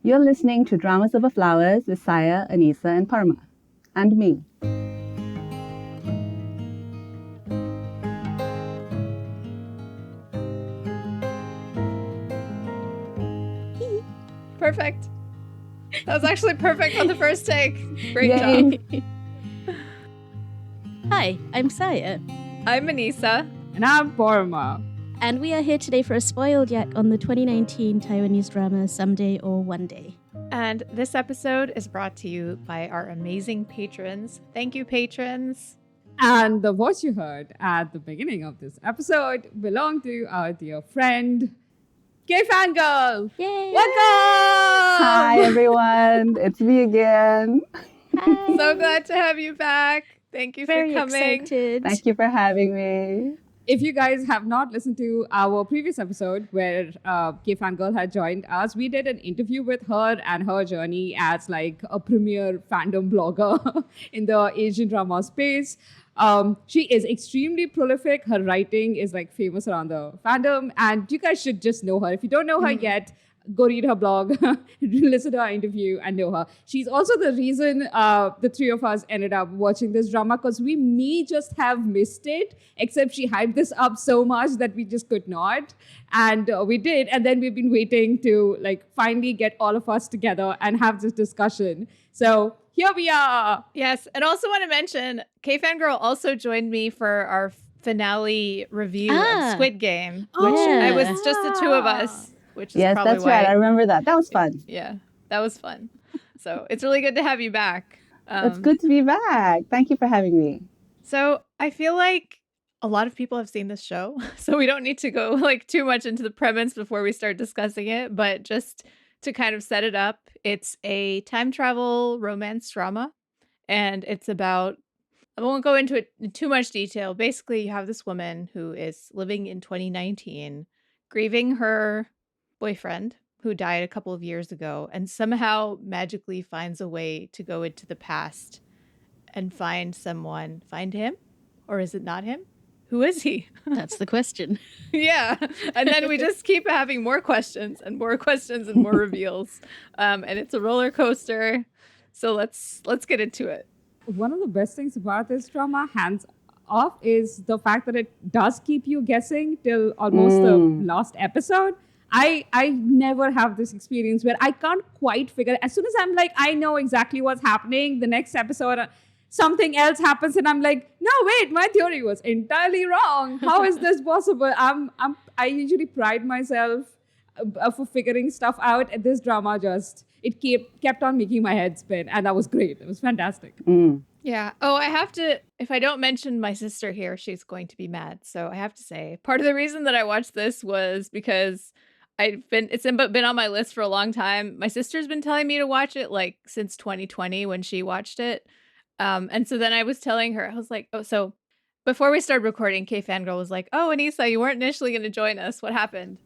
You're listening to Dramas Over Flowers with Saya, Anissa, and Parma. And me. Perfect. That was actually perfect on the first take. Great Yay. job. Hi, I'm Saya. I'm Anissa. And I'm Parma. And we are here today for a spoiled yak on the 2019 Taiwanese drama Someday or One Day. And this episode is brought to you by our amazing patrons. Thank you, patrons. And the voice you heard at the beginning of this episode belonged to our dear friend, kfangurl. Yay! Welcome! Hi, everyone. It's me again. Hi. So glad to have you back. Thank you Very for coming. excited. Thank you for having me. If you guys have not listened to our previous episode where kfangurl had joined us, we did an interview with her and her journey as like a premier fandom blogger in the Asian drama space. She is extremely prolific. Her writing is like famous around the fandom, and you guys should just know her. If you don't know her yet, go read her blog, listen to her interview, and know her. She's also the reason the three of us ended up watching this drama, because we may just have missed it, except she hyped this up so much that we just could not. And we did. And then we've been waiting to like finally get all of us together and have this discussion. So here we are. Yes, and also want to mention, kfangurl also joined me for our finale review of Squid Game, which yeah. it was just the two of us, which is Yes, probably that's why. right. I remember that. That was fun. Yeah, that was fun. So it's really good to have you back. It's good to be back. Thank you for having me. So I feel like a lot of people have seen this show, so we don't need to go like too much into the premise before we start discussing it, but just to kind of set it up, it's a time travel romance drama, and it's about, I won't go into it in too much detail. Basically, you have this woman who is living in 2019, grieving her boyfriend who died a couple of years ago, and somehow magically finds a way to go into the past and find him, or is it not him? Who is he? That's the question. Yeah. And then we just keep having more questions and more questions and more reveals. And it's a roller coaster. So let's get into it. One of the best things about this drama, hands off, is the fact that it does keep you guessing till almost the last episode. I never have this experience where I can't quite figure, as soon as I'm like, I know exactly what's happening, the next episode, something else happens and I'm like, no, wait, my theory was entirely wrong. How is this possible? I usually pride myself for figuring stuff out. And this drama it kept on making my head spin, and that was great. It was fantastic. Yeah. Oh, I have to, if I don't mention my sister here, she's going to be mad. So I have to say, part of the reason that I watched this was because it's been on my list for a long time. My sister's been telling me to watch it like since 2020 when she watched it. And so then I was telling her, I was like, oh, so before we started recording, kfangurl was like, oh, Anissa, you weren't initially going to join us. What happened?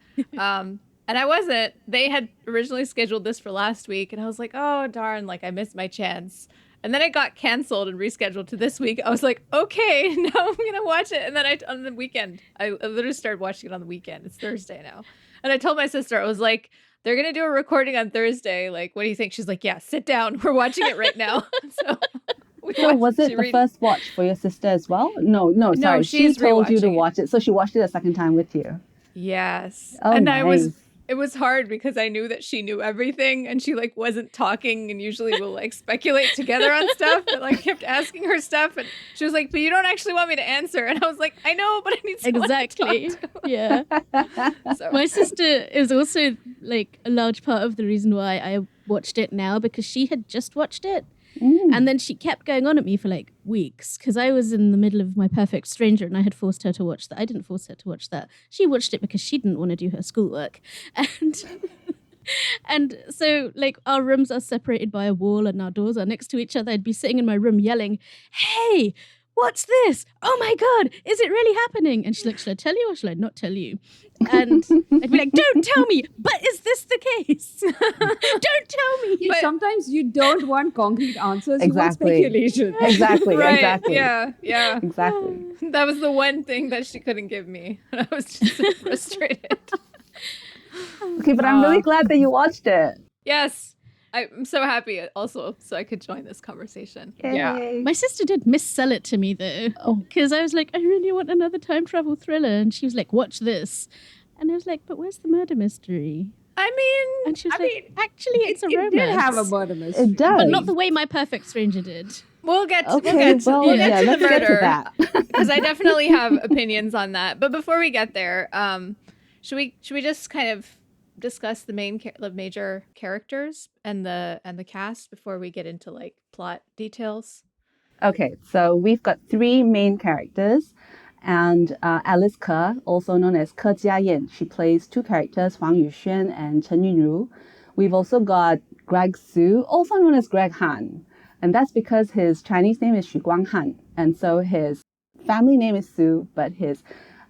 And I wasn't. They had originally scheduled this for last week. And I was like, oh, darn, like I missed my chance. And then it got canceled and rescheduled to this week. I was like, okay, now I'm going to watch it. And then on the weekend, I literally started watching it on the weekend. It's Thursday now. And I told my sister, I was like, they're going to do a recording on Thursday. Like, what do you think? She's like, yeah, sit down. We're watching it right now. So was it the first watch for your sister as well? No, sorry. She told you to watch it. So she watched it a second time with you. Yes. Oh, and nice. It was hard because I knew that she knew everything and she like wasn't talking, and usually we'll like speculate together on stuff, but like kept asking her stuff, and she was like, but you don't actually want me to answer. And I was like, I know, but I need someone Exactly. to talk to. Yeah. So. My sister is also like a large part of the reason why I watched it now, because she had just watched it. And then she kept going on at me for like weeks because I was in the middle of My Perfect Stranger and I had forced her to watch that. I didn't force her to watch that. She watched it because she didn't want to do her schoolwork. And so like our rooms are separated by a wall and our doors are next to each other. I'd be sitting in my room yelling, hey, what's this? Oh my God, is it really happening? And she's like, shall I tell you or shall I not tell you? And I'd be like, don't tell me, but is this the case? Don't tell me. But sometimes you don't want concrete answers, Exactly. you want speculation. Exactly, Right. exactly. Yeah. Exactly. That was the one thing that she couldn't give me. I was just so frustrated. Okay, but I'm really glad that you watched it. Yes. I'm so happy also so I could join this conversation. Yay. Yeah. My sister did missell it to me though. Because I was like, I really want another time travel thriller. And she was like, watch this. And I was like, but where's the murder mystery? I mean, And she was actually, it's a romance. It did have a murder mystery. It does. But not the way My Perfect Stranger did. we'll get to, Okay, we'll get to, well, we'll yeah, get to the let's get to murder that. because I definitely have opinions on that. But before we get there, should we just kind of discuss the major characters and the cast before we get into like plot details? Okay, so we've got 3 main characters, and Alice Ke, also known as Ke Jiayan, she plays 2 characters, Huang Yuxuan and Chen Yunru. We've also got Greg Su, also known as Greg Han, and that's because his Chinese name is Xu Guanghan, and so his family name is Su, but his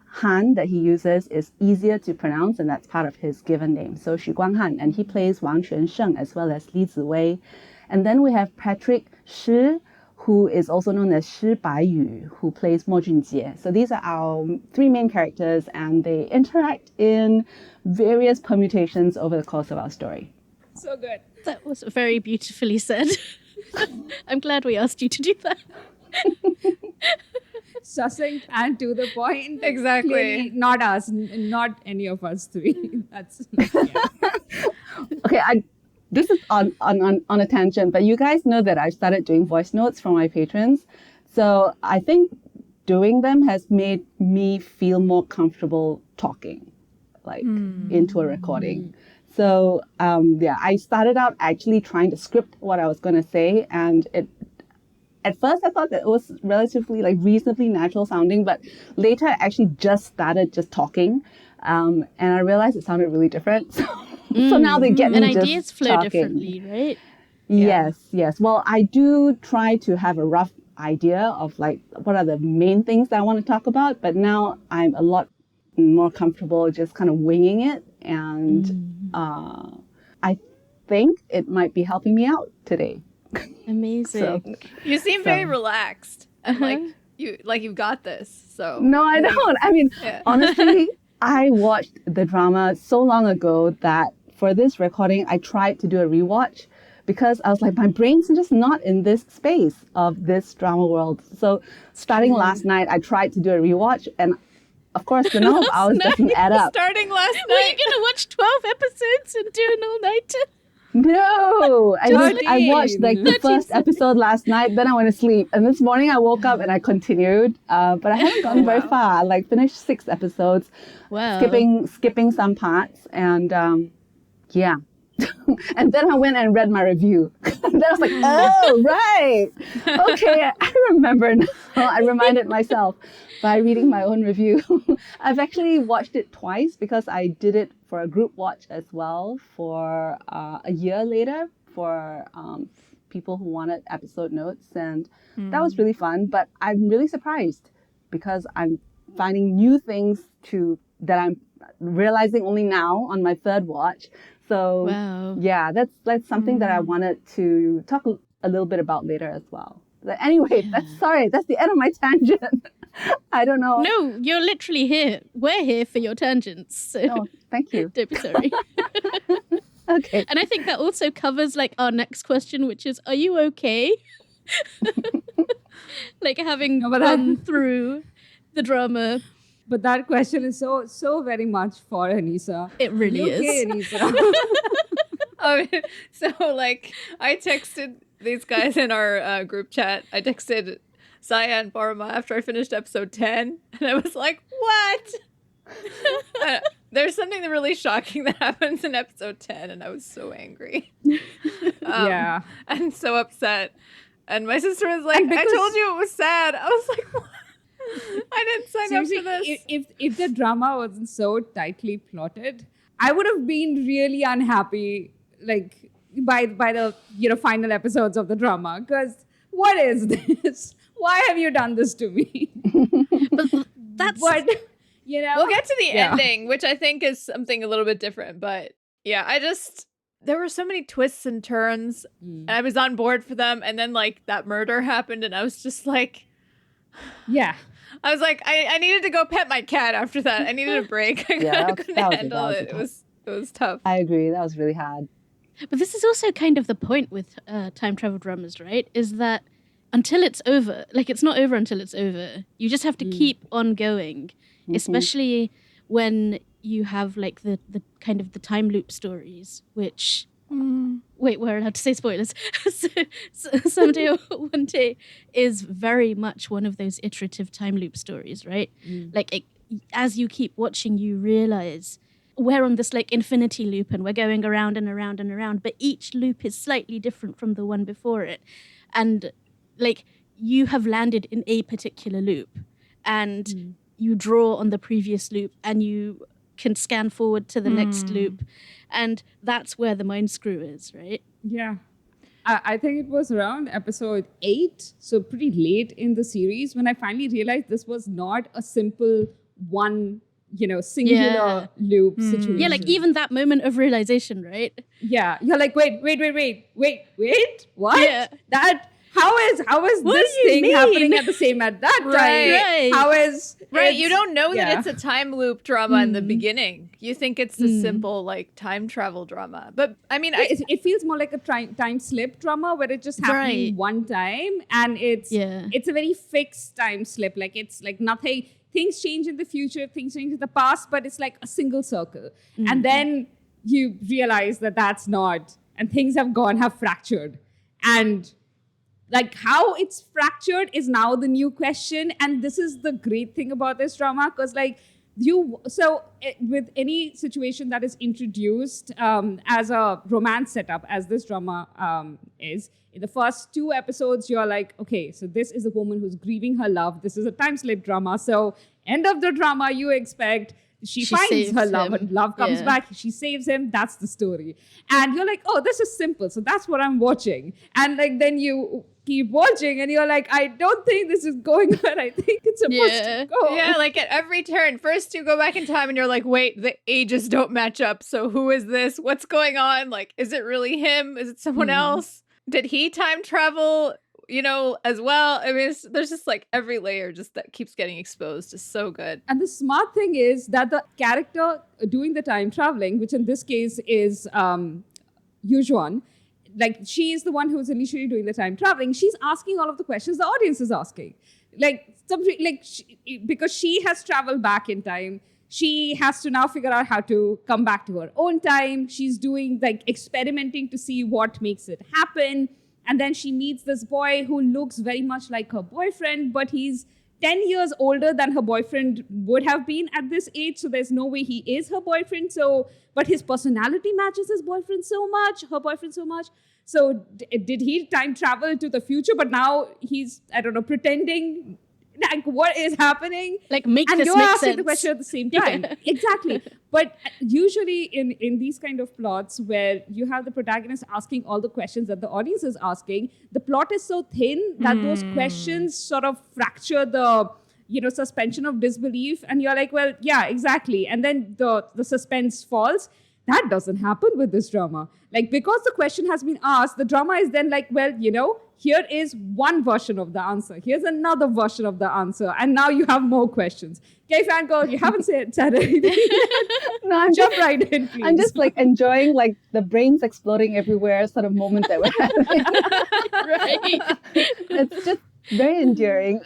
Han that he uses is easier to pronounce, and that's part of his given name. So Xu Guanghan, and he plays Wang Xuansheng as well as Li Ziwei. And then we have Patrick Shi, who is also known as Shi Baiyu, who plays Mo Junjie. So these are our 3 main characters, and they interact in various permutations over the course of our story. So good. That was very beautifully said. I'm glad we asked you to do that. Succinct and to the point. Exactly. Clearly not us, not any of us 3. That's Okay, this is on a tangent, but you guys know that I've started doing voice notes for my patrons. So I think doing them has made me feel more comfortable talking, like into a recording. So I started out actually trying to script what I was going to say, and at first I thought that it was relatively like reasonably natural sounding, but later I actually just started just talking, and I realized it sounded really different. So now they get me and just ideas flow talking. differently, right? Yes. Well, I do try to have a rough idea of like what are the main things that I want to talk about, but now I'm a lot more comfortable just kind of winging it, and I think it might be helping me out today. Amazing. You seem very relaxed and like you've got this. So No, I don't. I mean, honestly, I watched the drama so long ago that for this recording, I tried to do a rewatch because I was like, my brain's just not in this space of this drama world. So starting last night, I tried to do a rewatch, and of course, the number of hours doesn't add up. Starting last night. Were you going to watch 12 episodes and do an all-nighter? No, I watched like the first episode last night, then I went to sleep, and this morning I woke up and I continued, but I haven't gotten very far. I like finished 6 episodes, skipping some parts, and yeah. And then I went and read my review. And then I was like, oh, right. Okay, I remember now. I reminded myself by reading my own review. I've actually watched it twice because I did it for a group watch as well for a year later for people who wanted episode notes. And that was really fun. But I'm really surprised because I'm finding new things that I'm realizing only now on my 3rd watch. So yeah, that's something that I wanted to talk a little bit about later as well. But anyway, that's the end of my tangent. I don't know. No, you're literally here. We're here for your tangents. So oh, thank you. Don't be sorry. Okay. And I think that also covers like our next question, which is, are you okay? Like having gone through the drama. But that question is so very much for Anissa. It really is. Okay, Anissa. So like I texted these guys in our group chat. I texted Saya and Parma after I finished episode 10, and I was like, what? There's something really shocking that happens in episode 10, and I was so angry. And so upset. And my sister was like, I told you it was sad. I was like, what? I didn't sign up for this. If the drama wasn't so tightly plotted, I would have been really unhappy, like by the final episodes of the drama. Because what is this? Why have you done this to me? But that's what We'll get to the ending, which I think is something a little bit different. But yeah, there were so many twists and turns, and I was on board for them. And then like that murder happened, and I was just like, yeah. I was like, I needed to go pet my cat after that. I needed a break. I couldn't handle it. It was tough. I agree. That was really hard. But this is also kind of the point with time travel dramas, right? Is that until it's over, like it's not over until it's over. You just have to keep on going, especially when you have like the kind of the time loop stories, which wait, we're allowed to say spoilers. so Someday or One Day is very much one of those iterative time loop stories, right? Like as you keep watching, you realize we're on this like infinity loop and we're going around and around and around, but each loop is slightly different from the one before it. And like you have landed in a particular loop and you draw on the previous loop and you can scan forward to the next loop. And that's where the mind screw is, right? Yeah. I think it was around episode 8, so pretty late in the series, when I finally realized this was not a simple one, singular loop situation. Yeah, like even that moment of realization, right? Yeah. You're like, wait, what? Yeah. How is What this do you thing mean? happening at the same at that time? Right. How is Right, you don't know that it's a time loop drama in the beginning. You think it's a simple like time travel drama, but I mean, it feels more like a time slip drama where it's just happening one time, and it's a very fixed time slip. Like it's like nothing. Things change in the future, things change in the past, but it's like a single circle, and then you realize that that's not, and things have fractured, and like how it's fractured is now the new question. And this is the great thing about this drama, because like with any situation that is introduced as a romance setup, as this drama is, in the first 2 episodes, you're like, okay, so this is a woman who's grieving her love. This is a time slip drama. So end of the drama, you expect she finds her love and love comes back. She saves him. That's the story. And you're like, oh, this is simple. So that's what I'm watching. And like then you keep watching and you're like, I don't think this is going where I think it's supposed to go. Yeah, like at every turn, first you go back in time and you're like, wait, the ages don't match up. So who is this? What's going on? Like, is it really him? Is it someone else? Did he time travel, as well? I mean, there's just like every layer just that keeps getting exposed is so good. And the smart thing is that the character doing the time traveling, which in this case is Xuan, like she is the one who's initially doing the time traveling. She's asking all of the questions the audience is asking. Because she has traveled back in time, she has to now figure out how to come back to her own time. She's doing like experimenting to see what makes it happen. And then she meets this boy who looks very much like her boyfriend, but he's 10 years older than her boyfriend would have been at this age. So there's no way he is her boyfriend. But his personality matches her boyfriend so much. So did he time travel to the future? But now he's, I don't know, pretending like what is happening? Like make and this you're make asking sense. the question at the same time. Exactly. But usually in these kind of plots where you have the protagonist asking all the questions that the audience is asking, the plot is so thin that those questions sort of fracture the suspension of disbelief, and you're like, well, yeah, exactly. And then the suspense falls. That doesn't happen with this drama. Like, because the question has been asked, the drama is then like, well, here is one version of the answer. Here's another version of the answer. And now you have more questions. Kfangurl, you haven't said anything. No, I'm Jump right in, please. I'm just like enjoying like the brains exploding everywhere sort of moment that we're having. Right. It's just very endearing.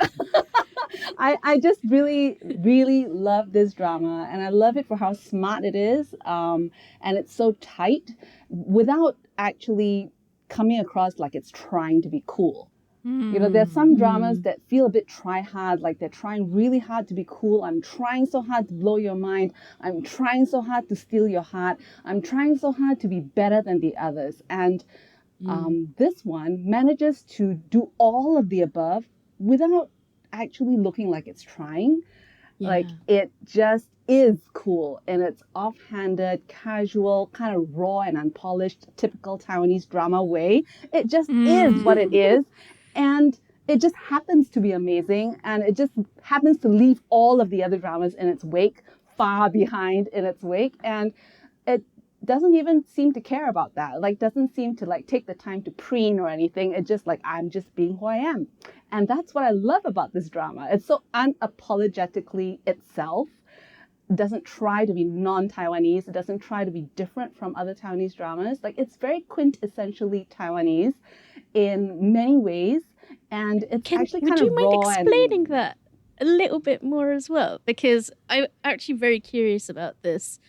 I just really, really love this drama, and I love it for how smart it is, and it's so tight without actually coming across like it's trying to be cool. There's some dramas that feel a bit try hard, like they're trying really hard to be cool. I'm trying so hard to blow your mind. I'm trying so hard to steal your heart. I'm trying so hard to be better than the others. And this one manages to do all of the above without actually looking like it's trying. Like it just is cool, and it's offhanded, casual, kind of raw and unpolished, typical Taiwanese drama way. It just is what it is, and it just happens to be amazing, and it just happens to leave all of the other dramas in its wake, far behind in its wake, and it doesn't even seem to care about that. Like, doesn't seem to like take the time to preen or anything. It's just like, I'm just being who I am. And that's what I love about this drama. It's so unapologetically itself. doesn't try to be non-Taiwanese. It doesn't try to be different from other Taiwanese dramas. Like, it's very quintessentially Taiwanese in many ways, and it's actually kind of raw. Would you mind explaining that a little bit more as well? Because I'm actually very curious about this.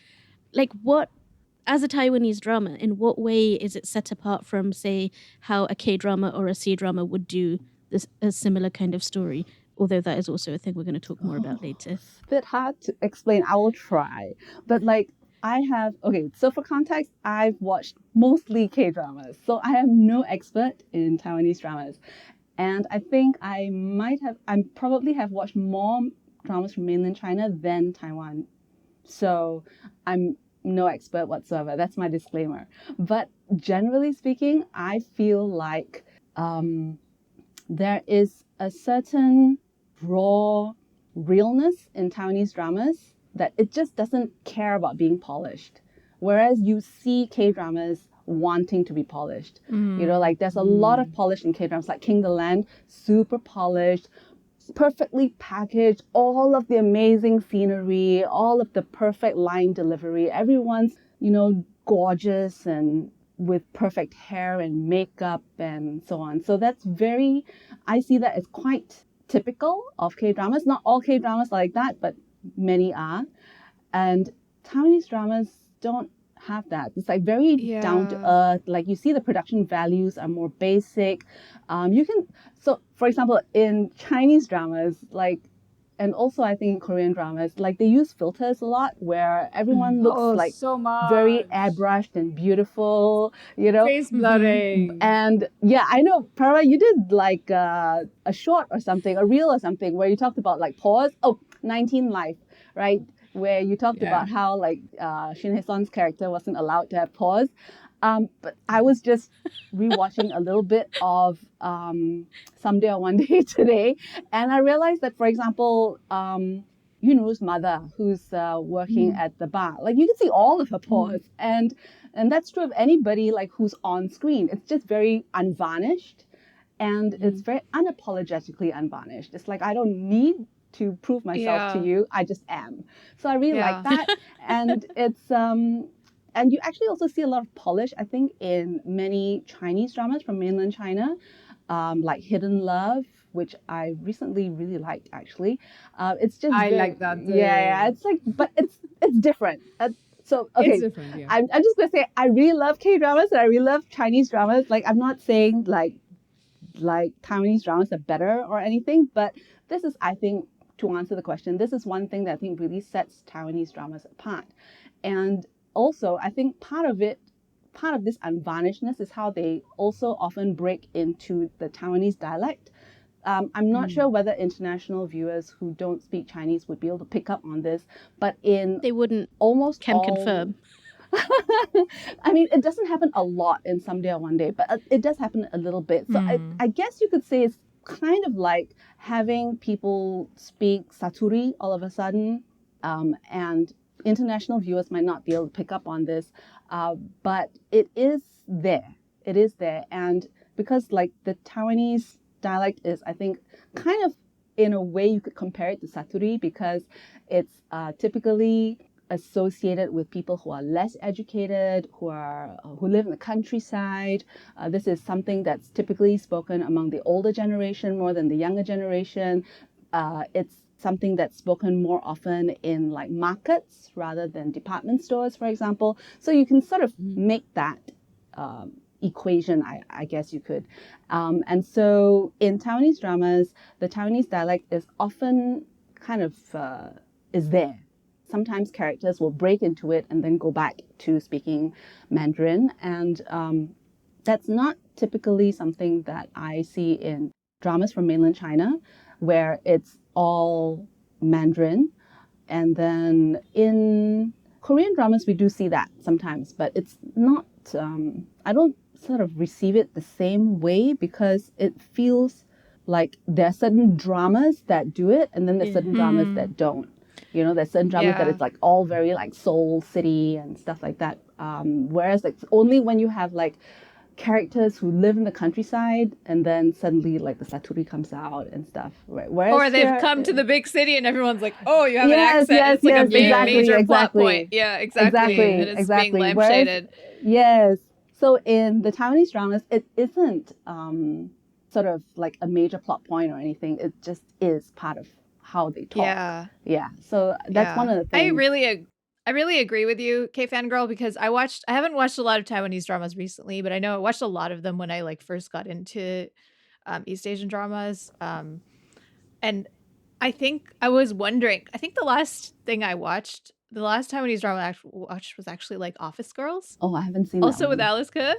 Like, what, as a Taiwanese drama, in what way is it set apart from, say, how a K-drama or a C-drama would do a similar kind of story? Although that is also a thing we're going to talk more about later. It's a bit hard to explain. I will try. But like, so for context, I've watched mostly K-dramas. So I am no expert in Taiwanese dramas. And I think I probably have watched more dramas from mainland China than Taiwan. So I'm no expert whatsoever. That's my disclaimer. But generally speaking, I feel like there is a certain raw realness in Taiwanese dramas that it just doesn't care about being polished. Whereas you see K-dramas wanting to be polished. You know, like there's a lot of polish in K-dramas, like King the Land, super polished, perfectly packaged, all of the amazing scenery, all of the perfect line delivery. Everyone's, you know, gorgeous and with perfect hair and makeup and so on. So I see that as quite typical of K-dramas. Not all K-dramas are like that, but many are. And Taiwanese dramas don't have that. It's like very down to earth. Like you see the production values are more basic. So for example, in Chinese dramas, like, and also I think in Korean dramas, like they use filters a lot where everyone looks like so much. very airbrushed and beautiful, you know. Face blurring. And yeah, I know, Para, you did like a short or something, a reel or something where you talked about like pause. 19 Life, right? Where you talked about how like Shin Hye-sun's character wasn't allowed to have pause. But I was just rewatching a little bit of Someday or One Day today, and I realized that, for example, Yunru's mother, who's working at the bar, like you can see all of her pause, and that's true of anybody like who's on screen. It's just very unvarnished, and it's very unapologetically unvarnished. It's like I don't need to prove myself to you. I just am. So I really like that, and it's and you actually also see a lot of polish, I think, in many Chinese dramas from mainland China, like Hidden Love, which I recently really liked, actually. It's just like that. Yeah, it's like, but it's different. So okay, it's different, yeah. I'm just gonna say I really love K-dramas and I really love Chinese dramas. Like I'm not saying like Taiwanese dramas are better or anything, but this is, I think, to answer the question, this is one thing that I think really sets Taiwanese dramas apart. And also, I think part of this unvarnishedness is how they also often break into the Taiwanese dialect. I'm not sure whether international viewers who don't speak Chinese would be able to pick up on this, but they wouldn't. Almost can confirm. I mean, it doesn't happen a lot in Someday or One Day, but it does happen a little bit. So I guess you could say it's kind of like having people speak Saturi all of a sudden, and international viewers might not be able to pick up on this, but it is there. It is there. And because like the Taiwanese dialect is, I think, kind of in a way you could compare it to Saturi because it's typically associated with people who are less educated, who live in the countryside. This is something that's typically spoken among the older generation more than the younger generation. It's something that's spoken more often in like markets rather than department stores, for example. So you can sort of make that equation, I guess you could. And so in Taiwanese dramas, the Taiwanese dialect is often kind of is there. Sometimes characters will break into it and then go back to speaking Mandarin. And that's not typically something that I see in dramas from mainland China, where it's all Mandarin. And then in Korean dramas, we do see that sometimes, but it's not, I don't sort of receive it the same way because it feels like there are certain dramas that do it and then there's certain dramas that don't. You know, there's certain dramas that it's like all very like Seoul City and stuff like that. Whereas like only when you have like characters who live in the countryside, and then suddenly like the Saturi comes out and stuff. Right? Whereas or they've come to the big city and everyone's like, oh, you have an accent. It's like a big major plot point. Yeah, exactly. And it's being lampshaded. Yes. So in the Taiwanese dramas, it isn't sort of like a major plot point or anything. It just is part of how they talk. Yeah. So that's one of the things. I really agree with you, kfangurl, because I haven't watched a lot of Taiwanese dramas recently, but I know I watched a lot of them when I like first got into East Asian dramas. And I think I was wondering, I think the last Taiwanese drama I watched was actually like Office Girls. Oh, I haven't seen also that with Alice Ke.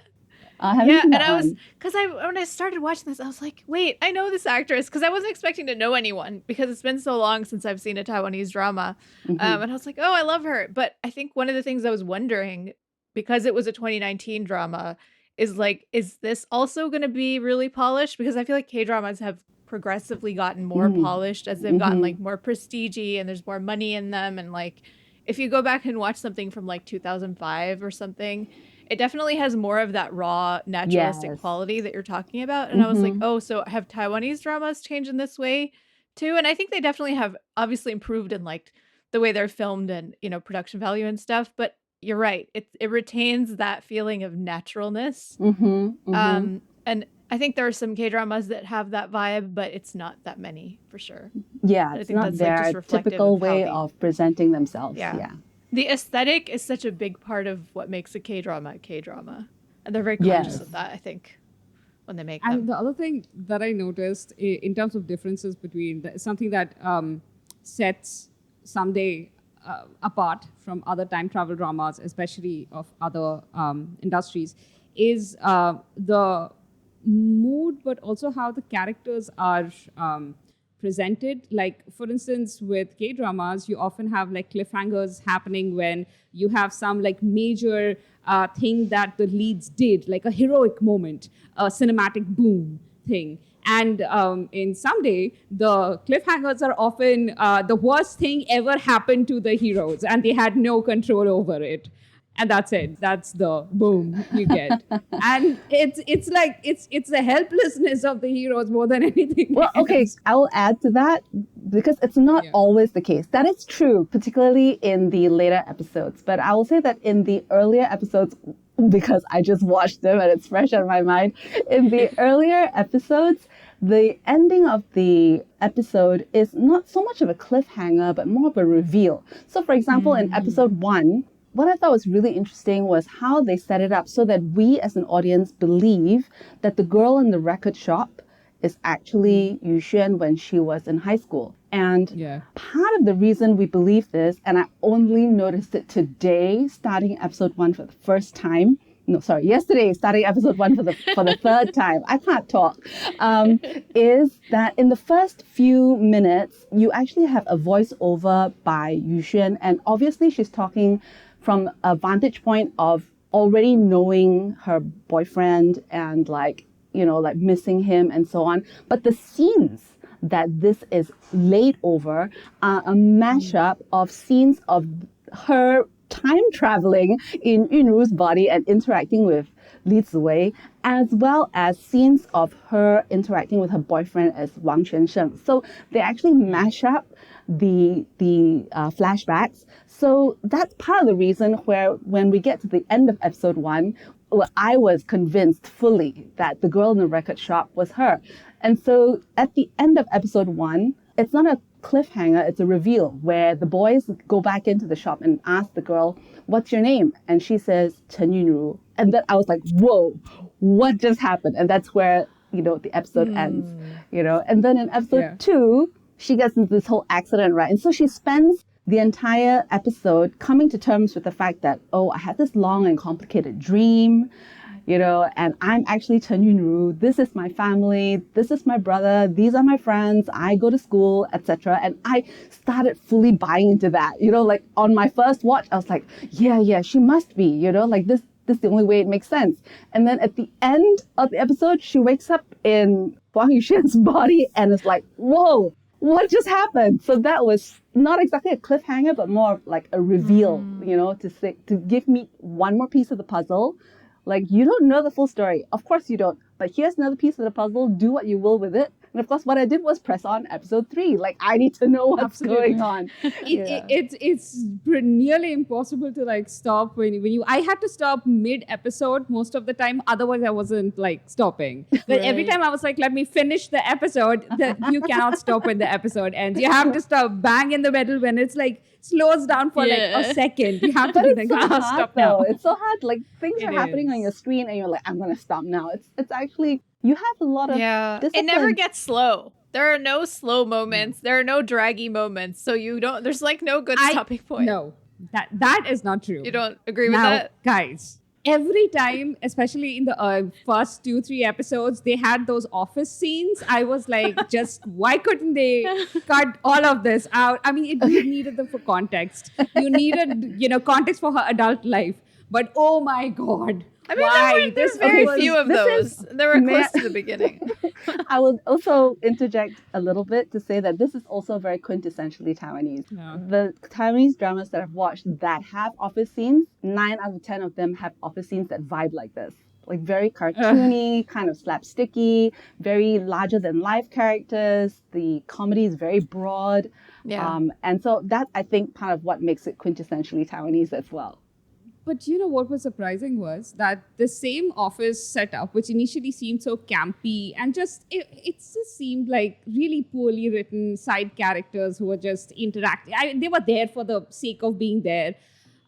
I haven't seen that and I was, one. because when I started watching this, I was like, wait, I know this actress, because I wasn't expecting to know anyone because it's been so long since I've seen a Taiwanese drama. And I was like, oh, I love her. But I think one of the things I was wondering, because it was a 2019 drama, is like, is this also going to be really polished? Because I feel like K-dramas have progressively gotten more polished as they've gotten like more prestige-y and there's more money in them. And like, if you go back and watch something from like 2005 or something, it definitely has more of that raw, naturalistic quality that you're talking about. And I was like, oh, so have Taiwanese dramas changed in this way too? And I think they definitely have obviously improved in like the way they're filmed and, you know, production value and stuff. But you're right. It retains that feeling of naturalness. And I think there are some K-dramas that have that vibe, but it's not that many for sure. Yeah, it's not their typical way of presenting themselves. Yeah. The aesthetic is such a big part of what makes a K-drama. And they're very conscious of that, I think, when they make them. And the other thing that I noticed in terms of differences between something that sets Someday apart from other time travel dramas, especially of other industries, is the mood, but also how the characters are presented. Like, for instance, with K-dramas, you often have like cliffhangers happening when you have some like major thing that the leads did, like a heroic moment, a cinematic boom thing. And in Someday, the cliffhangers are often the worst thing ever happened to the heroes, and they had no control over it. And that's it. That's the boom you get. And it's the helplessness of the heroes more than anything. Well, okay, I will add to that because it's not always the case. That is true, particularly in the later episodes. But I will say that in the earlier episodes, because I just watched them and it's fresh on my mind, in the earlier episodes, the ending of the episode is not so much of a cliffhanger, but more of a reveal. So, for example, in episode 1, what I thought was really interesting was how they set it up so that we as an audience believe that the girl in the record shop is actually Xuan when she was in high school. And part of the reason we believe this, and I only noticed it today, starting episode 1 for the first time. Yesterday, starting episode 1 for the third time. I can't talk. Is that in the first few minutes, you actually have a voiceover by Xuan, and obviously she's talking from a vantage point of already knowing her boyfriend and like missing him and so on. But the scenes that this is laid over are a mashup of scenes of her time traveling in Yunru's body and interacting with Li Ziwei, as well as scenes of her interacting with her boyfriend as Wang Quansheng. So they actually mash up the flashbacks. So that's part of the reason where when we get to the end of episode 1, I was convinced fully that the girl in the record shop was her. And so at the end of episode 1, it's not a cliffhanger, it's a reveal where the boys go back into the shop and ask the girl, what's your name? And she says, Chen Yunru. And then I was like, whoa, what just happened? And that's where, the episode ends, And then in episode 2, she gets into this whole accident, right? And so she spends the entire episode coming to terms with the fact that, I had this long and complicated dream, and I'm actually Chen Yunru. This is my family. This is my brother. These are my friends. I go to school, etc. And I started fully buying into that. Like on my first watch, I was like, yeah, she must be, like this is the only way it makes sense. And then at the end of the episode, she wakes up in Wang Yuxian's body and is like, whoa, what just happened? So that was not exactly a cliffhanger, but more of like a reveal, to give me one more piece of the puzzle. Like, you don't know the full story. Of course you don't. But here's another piece of the puzzle. Do what you will with it. And of course, what I did was press on episode 3. Like, I need to know what's going on. It's nearly impossible to like stop when you. I had to stop mid episode most of the time. Otherwise, I wasn't like stopping. But every time I was like, let me finish the episode. You cannot stop when the episode ends. You have to stop bang in the middle when it's like slows down for like a second. You have to be like, stop now. It's so hard. Like, things are happening on your screen and you're like, I'm going to stop now. It's actually, you have a lot of discipline. It never gets slow. There are no slow moments. There are no draggy moments. So there's like no good stopping point. No, that is not true. You don't agree with that? Guys, every time, especially in the first 2-3 episodes, they had those office scenes. I was like, why couldn't they cut all of this out? I mean, you needed them for context. You needed, context for her adult life. But oh my God. I mean, there's very few of those. They were close to the beginning. I will also interject a little bit to say that this is also very quintessentially Taiwanese. Yeah. The Taiwanese dramas that I've watched that have office scenes, 9 out of 10 of them have office scenes that vibe like this. Like very cartoony, kind of slapsticky, very larger than life characters. The comedy is very broad. Yeah. And so that, I think, part of what makes it quintessentially Taiwanese as well. But you know what was surprising was that the same office setup, which initially seemed so campy and it just seemed like really poorly written side characters who were just interacting. They were there for the sake of being there.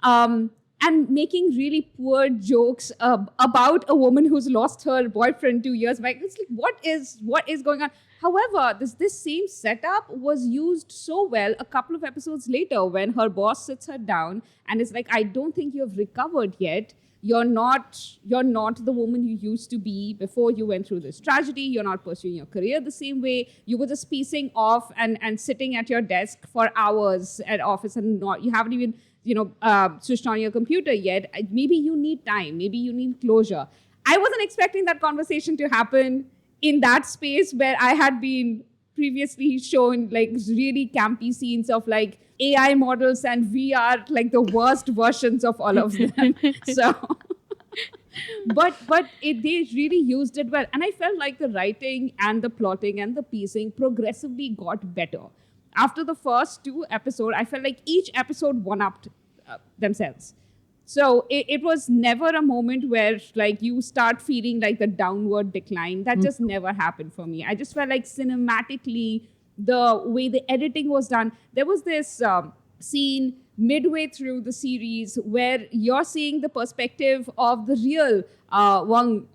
And making really poor jokes about a woman who's lost her boyfriend 2 years back. It's like, what is going on? However, this same setup was used so well a couple of episodes later when her boss sits her down and is like, I don't think you have recovered yet. You're not the woman you used to be before you went through this tragedy. You're not pursuing your career the same way. You were just piecing off and sitting at your desk for hours at office and you haven't even switched on your computer yet. Maybe you need time. Maybe you need closure. I wasn't expecting that conversation to happen in that space where I had been previously shown like really campy scenes of like AI models and VR, like the worst versions of all of them. So, but they really used it well. And I felt like the writing and the plotting and the piecing progressively got better. After the first 2 episodes, I felt like each episode one-upped themselves. So it was never a moment where like you start feeling like the downward decline. That just never happened for me. I just felt like cinematically, the way the editing was done, there was this scene midway through the series where you're seeing the perspective of the real Wang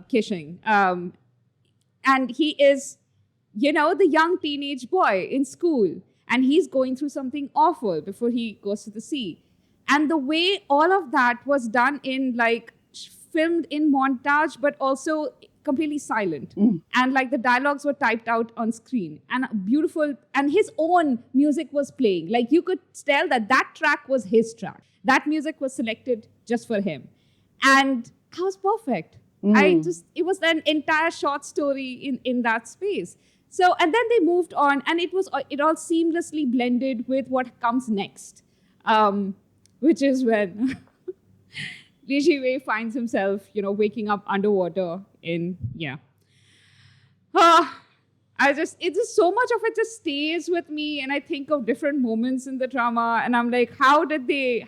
Kishing. And he is, the young teenage boy in school. And he's going through something awful before he goes to the sea. And the way all of that was done in like filmed in montage, but also completely silent. And like the dialogues were typed out on screen and beautiful. And his own music was playing. Like you could tell that track was his track. That music was selected just for him. And that was perfect. It was an entire short story in that space. So, and then they moved on and it all seamlessly blended with what comes next. Which is when Li Shiwei finds himself, waking up underwater in, it's just so much of it just stays with me and I think of different moments in the drama and I'm like, how did they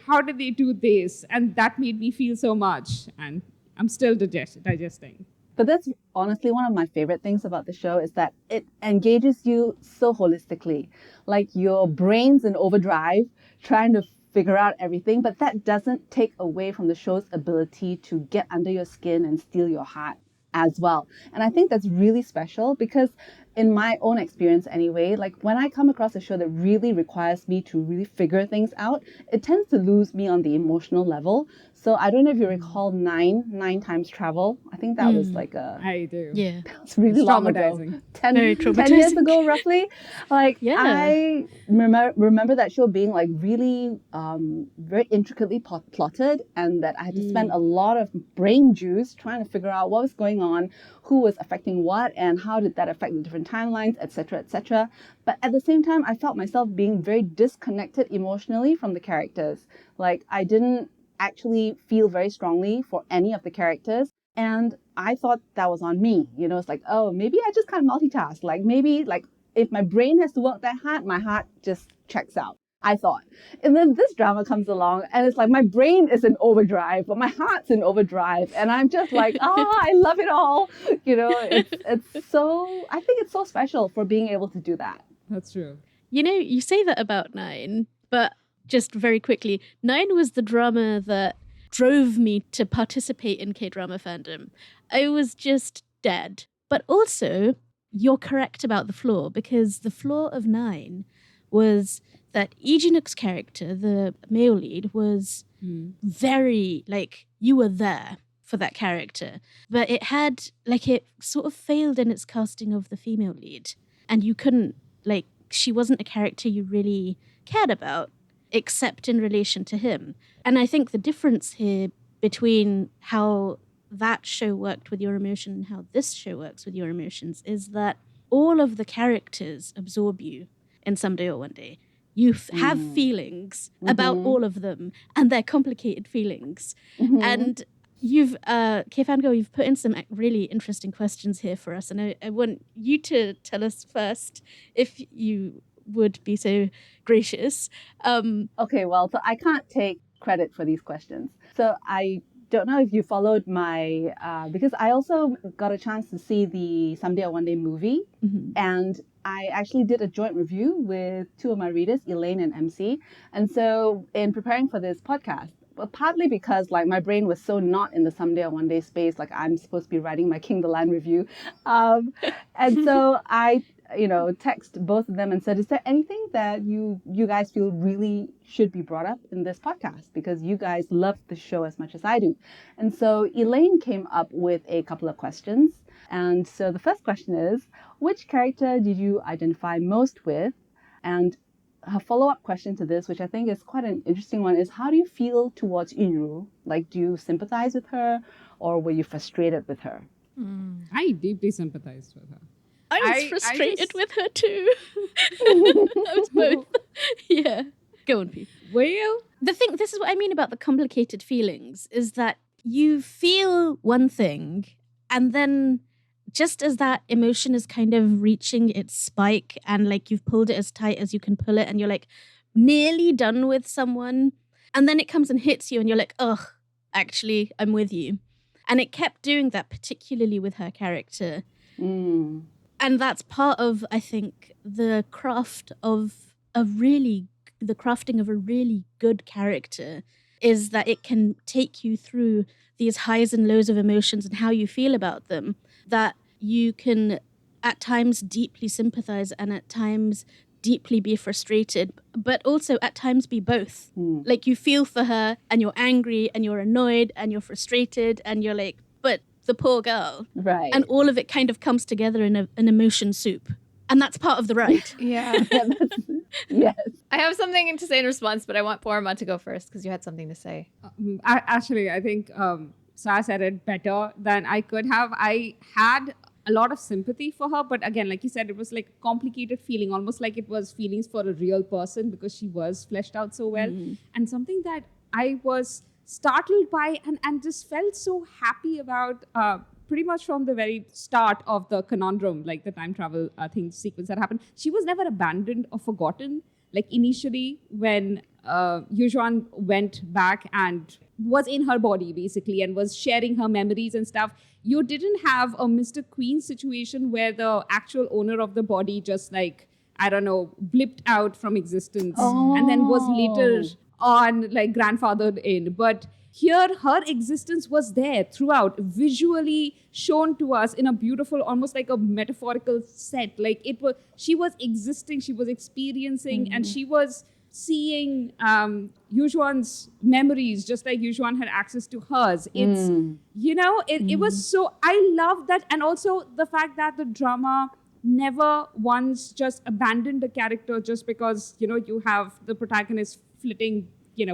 do this? And that made me feel so much and I'm still digesting. But that's honestly one of my favorite things about the show is that it engages you so holistically. Like your brain's in overdrive trying to figure out everything, but that doesn't take away from the show's ability to get under your skin and steal your heart as well. And I think that's really special because in my own experience anyway, like when I come across a show that really requires me to really figure things out, it tends to lose me on the emotional level. So I don't know if you recall Nine Times Travel. I think that was like I do. Yeah. It's really long ago. 10 years ago, roughly. Like, I remember that show being like really very intricately plotted and that I had to spend a lot of brain juice trying to figure out what was going on, who was affecting what, and how did that affect the different timelines, etc., etc. But at the same time, I felt myself being very disconnected emotionally from the characters. Like, I didn't actually feel very strongly for any of the characters. And I thought that was on me. You know, it's like, oh, maybe I just can't multitask. Like maybe like if my brain has to work that hard, my heart just checks out, I thought. And then this drama comes along and it's like my brain is in overdrive, but my heart's in overdrive. And I'm just like, I love it all. You know, it's so, I think it's so special for being able to do that. That's true. You know, you say that about Nine, but just very quickly, Nine was the drama that drove me to participate in K-drama fandom. I was just dead. But also, you're correct about the flaw, because the flaw of Nine was that Lee Jin-wook's character, the male lead, was very, like, you were there for that character. But it had, like, it sort of failed in its casting of the female lead. And you couldn't, like, she wasn't a character you really cared about, except in relation to him. And I think the difference here between how that show worked with your emotion and how this show works with your emotions is that all of the characters absorb you in Someday or One Day. You have feelings about all of them, and they're complicated feelings. And you've, kfangurl, you've put in some really interesting questions here for us, and I want you to tell us first, if you would be so gracious. Okay, well, so I can't take credit for these questions. So I don't know if you followed my, because I also got a chance to see the Someday or One Day movie, and I actually did a joint review with two of my readers, Elaine and MC. And so in preparing for this podcast, well, partly because like my brain was so not in the Someday or One Day space, like I'm supposed to be writing my King the Land review. And so I, text both of them and said, is there anything that you guys feel really should be brought up in this podcast? Because you guys love the show as much as I do. And so Elaine came up with a couple of questions. And so the first question is, which character did you identify most with? And her follow-up question to this, which I think is quite an interesting one, is how do you feel towards Yunru? Like, do you sympathize with her or were you frustrated with her? I deeply sympathized with her. I was frustrated with her too. I was both. Yeah. Go on, Pete. Well, this is what I mean about the complicated feelings, is that you feel one thing and then just as that emotion is kind of reaching its spike and like you've pulled it as tight as you can pull it and you're like nearly done with someone, and then it comes and hits you and you're like, ugh, actually, I'm with you. And it kept doing that, particularly with her character. And that's part of, I think, the crafting of a really good character, is that it can take you through these highs and lows of emotions and how you feel about them, that you can at times deeply sympathize and at times deeply be frustrated, but also at times be both. Like you feel for her and you're angry and you're annoyed and you're frustrated and you're like, but the poor girl. Right. And all of it kind of comes together in an emotion soup. And that's part of the ride. Yeah. Yes. I have something to say in response, but I want Porama to go first because you had something to say. I think Sarah said it better than I could have. I had a lot of sympathy for her, but again, like you said, it was like a complicated feeling, almost like it was feelings for a real person because she was fleshed out so well. And something that I was startled by and just felt so happy about pretty much from the very start of the conundrum, like the time travel sequence that happened. She was never abandoned or forgotten. Like initially when Xuan went back and was in her body basically and was sharing her memories and stuff, you didn't have a Mr. Queen situation where the actual owner of the body just like, I don't know, blipped out from existence and then was later on like grandfathered in. But here, her existence was there throughout, visually shown to us in a beautiful, almost like a metaphorical set. Like she was existing, she was experiencing, and she was seeing Yujuan's memories, just like Yujuan had access to hers. It's, it was so, I love that. And also the fact that the drama never once just abandoned the character just because, you have the protagonist flitting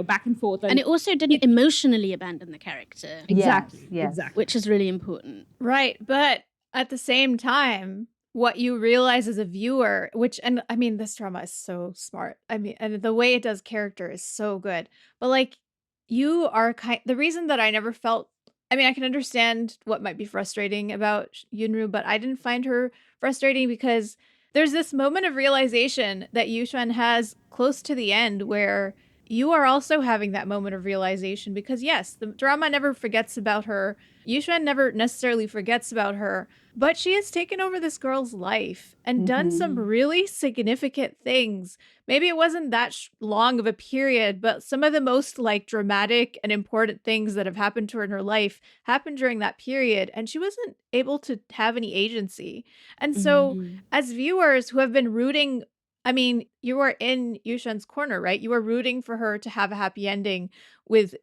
back and forth. And it also didn't emotionally abandon the character. Exactly. Yes. Exactly. Which is really important. Right. But at the same time, what you realize as a viewer, this drama is so smart. And the way it does character is so good. But like, you are the reason that I never felt, I mean, I can understand what might be frustrating about Yunru, but I didn't find her frustrating because there's this moment of realization that Xuan has close to the end where you are also having that moment of realization because yes, the drama never forgets about her. Xuan never necessarily forgets about her, but she has taken over this girl's life and done some really significant things. Maybe it wasn't that long of a period, but some of the most like dramatic and important things that have happened to her in her life happened during that period. And she wasn't able to have any agency. And so as viewers who have been rooting, I mean, you are in Yushan's corner, right? You are rooting for her to have a happy ending with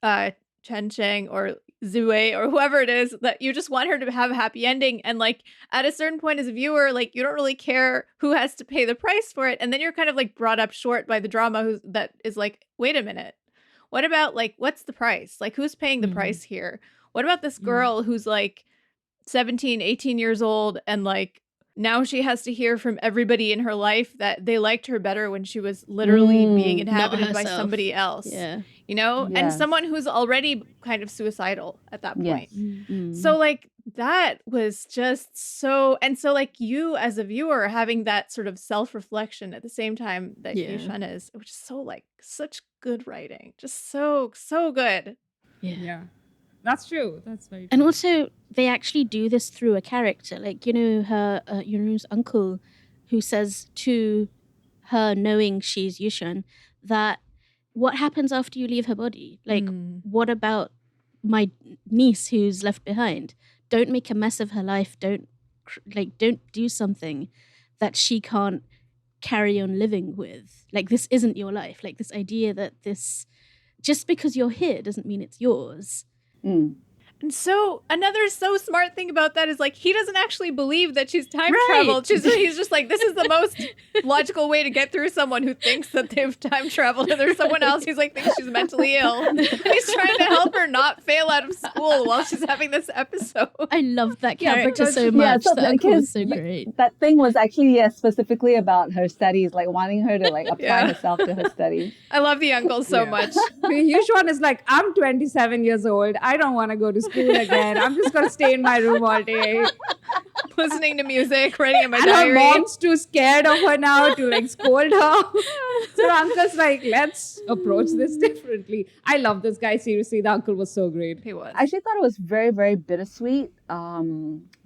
Chen Cheng or Zue or whoever it is, that you just want her to have a happy ending. And like at a certain point as a viewer, like you don't really care who has to pay the price for it. And then you're kind of like brought up short by the drama that is like, wait a minute. What about like, what's the price? Like who's paying the price here? What about this girl who's like 17, 18 years old and like now she has to hear from everybody in her life that they liked her better when she was literally being inhabited by somebody else. Yeah. You know? Yes. And someone who's already kind of suicidal at that point. So like that was just so, and so like you as a viewer having that sort of self-reflection at the same time that Yushan is, which is so like such good writing. Just so good. Yeah. That's true. That's very true. And also, they actually do this through a character. Like, you know, her Yunru's uncle, who says to her, knowing she's Yushan, that what happens after you leave her body? Like, what about my niece who's left behind? Don't make a mess of her life. Don't do something that she can't carry on living with. Like, this isn't your life. Like, this idea that this, just because you're here doesn't mean it's yours. And so another so smart thing about that is like he doesn't actually believe that she's time traveled. He's just like, this is the most logical way to get through someone who thinks that they've time traveled and there's someone else who's like thinks she's mentally ill. And he's trying to help her not fail out of school while she's having this episode. I love that character so much. So that uncle was so great. That thing was actually specifically about her studies, like wanting her to like apply herself to her studies. I love the uncle so much. Yushan is like, I'm 27 years old. I don't want to go to school again. I'm just going to stay in my room all day. Listening to music, writing in my and diary. Her mom's too scared of her now to like scold her. So uncle's like, let's approach this differently. I love this guy. Seriously, the uncle was so great. He was. I actually thought it was very, very bittersweet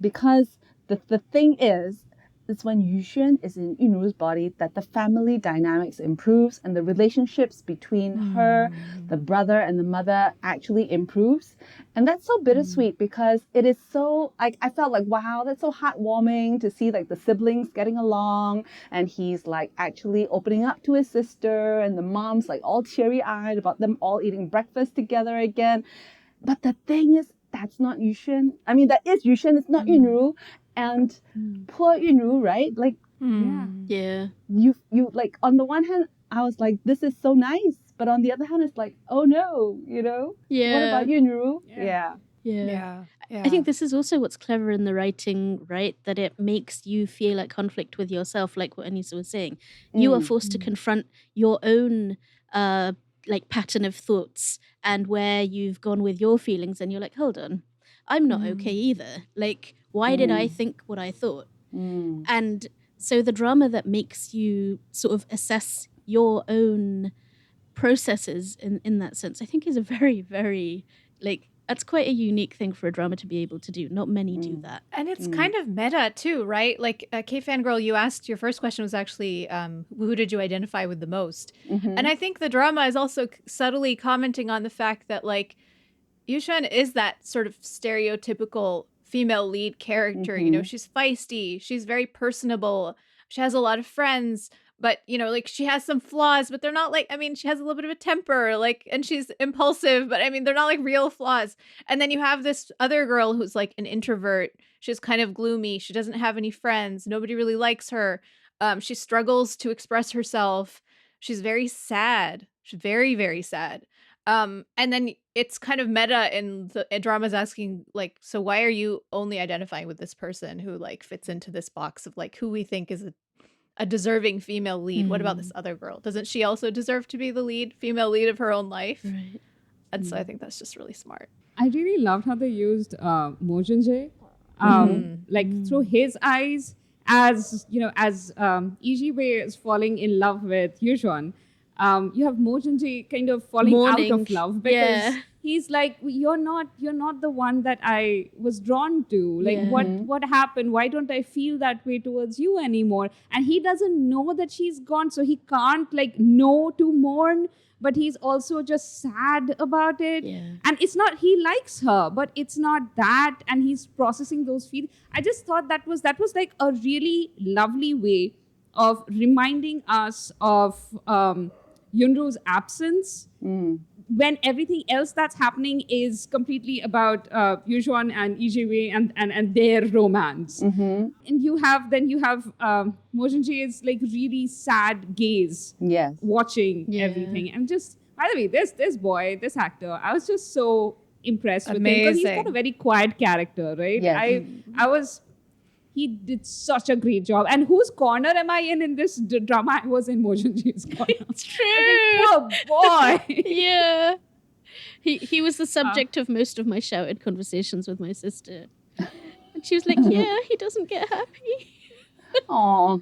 because the thing is, it's when Yushan is in Yunru's body that the family dynamics improves and the relationships between her, the brother, and the mother actually improves. And that's so bittersweet because it is so, like, I felt like, wow, that's so heartwarming to see like the siblings getting along and he's like actually opening up to his sister and the mom's like all teary-eyed about them all eating breakfast together again. But the thing is, that's not Yushan. I mean, that is Yushan, it's not Yunru. And poor Yunru, right? Like, Yeah. you like, on the one hand, I was like, this is so nice. But on the other hand, it's like, oh no, you know? Yeah. What about Yunru? Yeah. I think this is also what's clever in the writing, right? That it makes you feel at conflict with yourself, like what Anissa was saying. You are forced to confront your own like pattern of thoughts and where you've gone with your feelings and you're like, hold on, I'm not okay either. Like, why did I think what I thought? And so the drama that makes you sort of assess your own processes in that sense, I think is a very, very, like, that's quite a unique thing for a drama to be able to do. Not many do that. And it's kind of meta too, right? Like kfangurl, you asked, your first question was actually, who did you identify with the most? And I think the drama is also subtly commenting on the fact that like Yushan is that sort of stereotypical female lead character. You know, she's feisty, she's very personable, she has a lot of friends, but you know, like she has some flaws, but they're not like, I mean, she has a little bit of a temper, like, and she's impulsive, but I mean, they're not like real flaws. And then you have this other girl who's like an introvert. She's kind of gloomy. She doesn't have any friends. Nobody really likes her. She struggles to express herself. She's very sad. She's very, very sad. And then it's kind of meta in the drama's asking like, so why are you only identifying with this person who like fits into this box of like who we think is a deserving female lead? What about this other girl? Doesn't she also deserve to be the lead, female lead of her own life? Right. And so I think that's just really smart. I really loved how they used Mo Jun-jae, like through his eyes, as Iji Wei is falling in love with Yuxuan. You have Mo Jun-jae kind of falling out of love because he's like, you're not the one that I was drawn to. Like, what happened? Why don't I feel that way towards you anymore? And he doesn't know that she's gone, so he can't like know to mourn. But he's also just sad about it. Yeah. And it's not, he likes her, but it's not that. And he's processing those feelings. I just thought that was like a really lovely way of reminding us of Yunru's absence when everything else that's happening is completely about Yuxuan and Iji and their romance. And you have Mo Jun-jae's like really sad gaze watching everything. And just, by the way, this actor, I was just so impressed with him because he's got a very quiet character, right? Yes. He did such a great job. And whose corner am I in this drama? I was in Mo Jun-jae's corner. It's true. Like, oh boy. Yeah. He was the subject of most of my shouted conversations with my sister. And she was like, yeah, he doesn't get happy. Oh,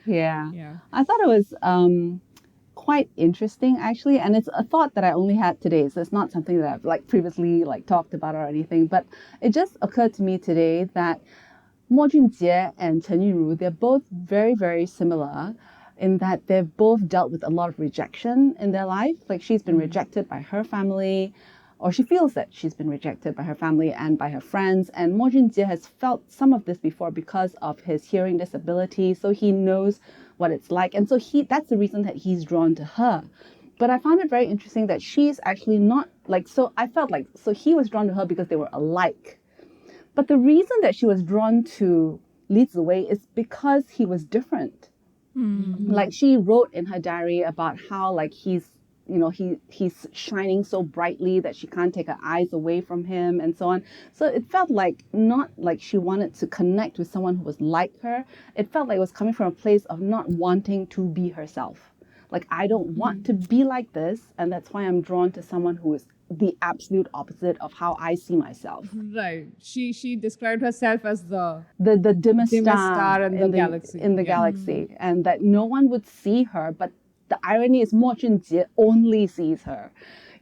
yeah. I thought it was quite interesting, actually. And it's a thought that I only had today. So it's not something that I've like previously like talked about or anything. But it just occurred to me today that Mo Jun-jae and Chen Yunru, they're both very, very similar in that they've both dealt with a lot of rejection in their life. Like she's been rejected by her family, or she feels that she's been rejected by her family and by her friends. And Mo Jun-jae has felt some of this before because of his hearing disability, so he knows what it's like. And so that's the reason that he's drawn to her. But I found it very interesting that she's actually not like, so I felt like, so he was drawn to her because they were alike. But the reason that she was drawn to Li Ziwei is because he was different. Like she wrote in her diary about how like he's shining so brightly that she can't take her eyes away from him and so on. So it felt like not like she wanted to connect with someone who was like her. It felt like it was coming from a place of not wanting to be herself. Like, I don't want to be like this, and that's why I'm drawn to someone who is the absolute opposite of how I see myself. Right. She described herself as the dimmest star in the galaxy. In the galaxy. And that no one would see her, but the irony is Mo Jun-jae only sees her.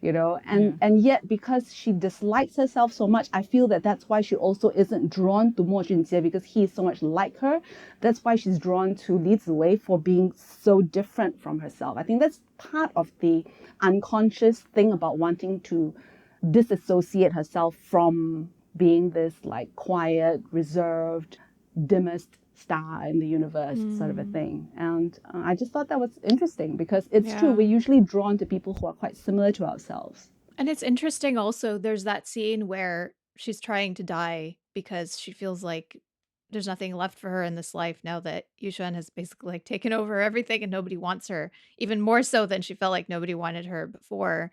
And yet because she dislikes herself so much, I feel that that's why she also isn't drawn to Mo Jun-jae because he is so much like her. That's why she's drawn to Li Ziwei for being so different from herself. I think that's part of the unconscious thing about wanting to disassociate herself from being this like quiet, reserved, dimmest star in the universe sort of a thing. And I just thought that was interesting because it's true, we're usually drawn to people who are quite similar to ourselves. And it's interesting also, there's that scene where she's trying to die because she feels like there's nothing left for her in this life now that Yuxuan has basically like taken over everything and nobody wants her, even more so than she felt like nobody wanted her before.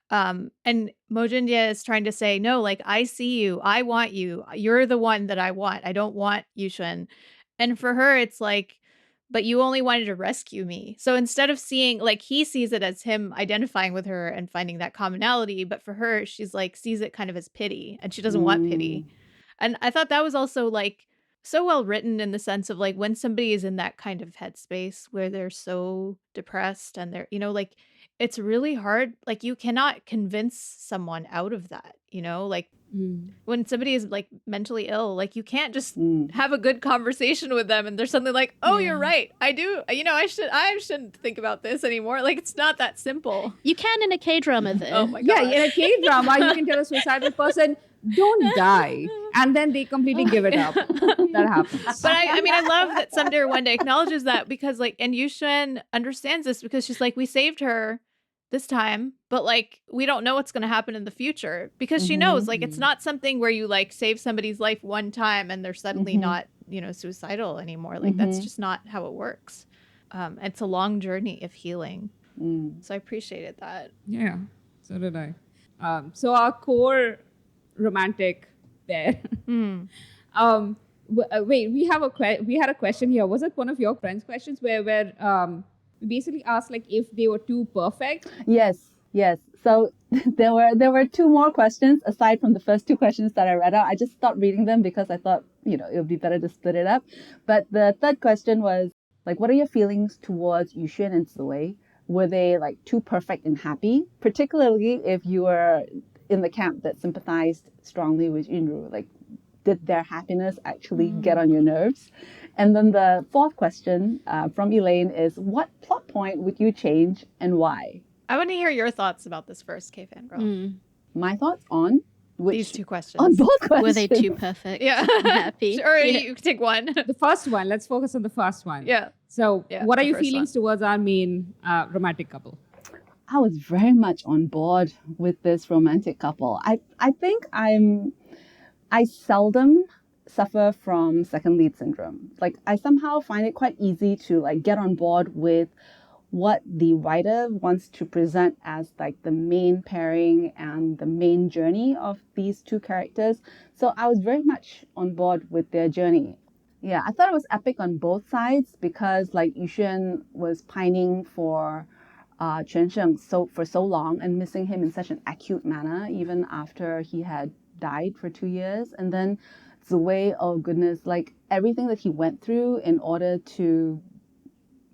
And Mo Jun-jae is trying to say, no, like, I see you, I want you, you're the one that I want, I don't want Yuxuan. And for her, it's like, but you only wanted to rescue me. So instead of seeing, like, he sees it as him identifying with her and finding that commonality, but for her, she's like, sees it kind of as pity, and she doesn't want pity. And I thought that was also like so well written in the sense of like when somebody is in that kind of headspace where they're so depressed and they're, like, it's really hard. Like, you cannot convince someone out of that, like when somebody is like mentally ill, like you can't just have a good conversation with them and they're suddenly like, oh, you're right, I do, I shouldn't think about this anymore. Like, it's not that simple. You can in a K-drama though. Oh my god. Yeah, in a K-drama you can tell a suicidal person, don't die, and then they completely give it up. That happens. But I mean, I love that Someday or One Day acknowledges that, because like, and Yuxuan understands this because she's like, we saved her this time, but like, we don't know what's going to happen in the future, because she knows like it's not something where you like save somebody's life one time and they're suddenly not, suicidal anymore. Like that's just not how it works. It's a long journey of healing. So I appreciated that. Yeah, so did I. So our core romantic pair. Wait, we had a question here. Was it one of your friends' questions where we basically asked like if they were too perfect? Yes. So there were two more questions aside from the first two questions that I read out. I just stopped reading them because I thought, it would be better to split it up. But the third question was, like, what are your feelings towards Xuan and Ziwei? Were they like too perfect and happy? Particularly if you were in the camp that sympathized strongly with Yunru. Like, did their happiness actually get on your nerves? And then the fourth question from Elaine is, what plot point would you change and why? I want to hear your thoughts about this first, kfangurl. My thoughts on these two questions. On both questions. Were they too perfect? Yeah. And happy? Or you could take one. The first one. Let's focus on the first one. Yeah. So, what are your feelings towards our main romantic couple? I was very much on board with this romantic couple. I think I seldom suffer from second lead syndrome. Like, I somehow find it quite easy to like get on board with what the writer wants to present as like the main pairing and the main journey of these two characters. So I was very much on board with their journey. Yeah, I thought it was epic on both sides because like Xuan was pining for Quinsheng for so long and missing him in such an acute manner, even after he had died for 2 years. And then Ziwei, oh goodness, like everything that he went through in order to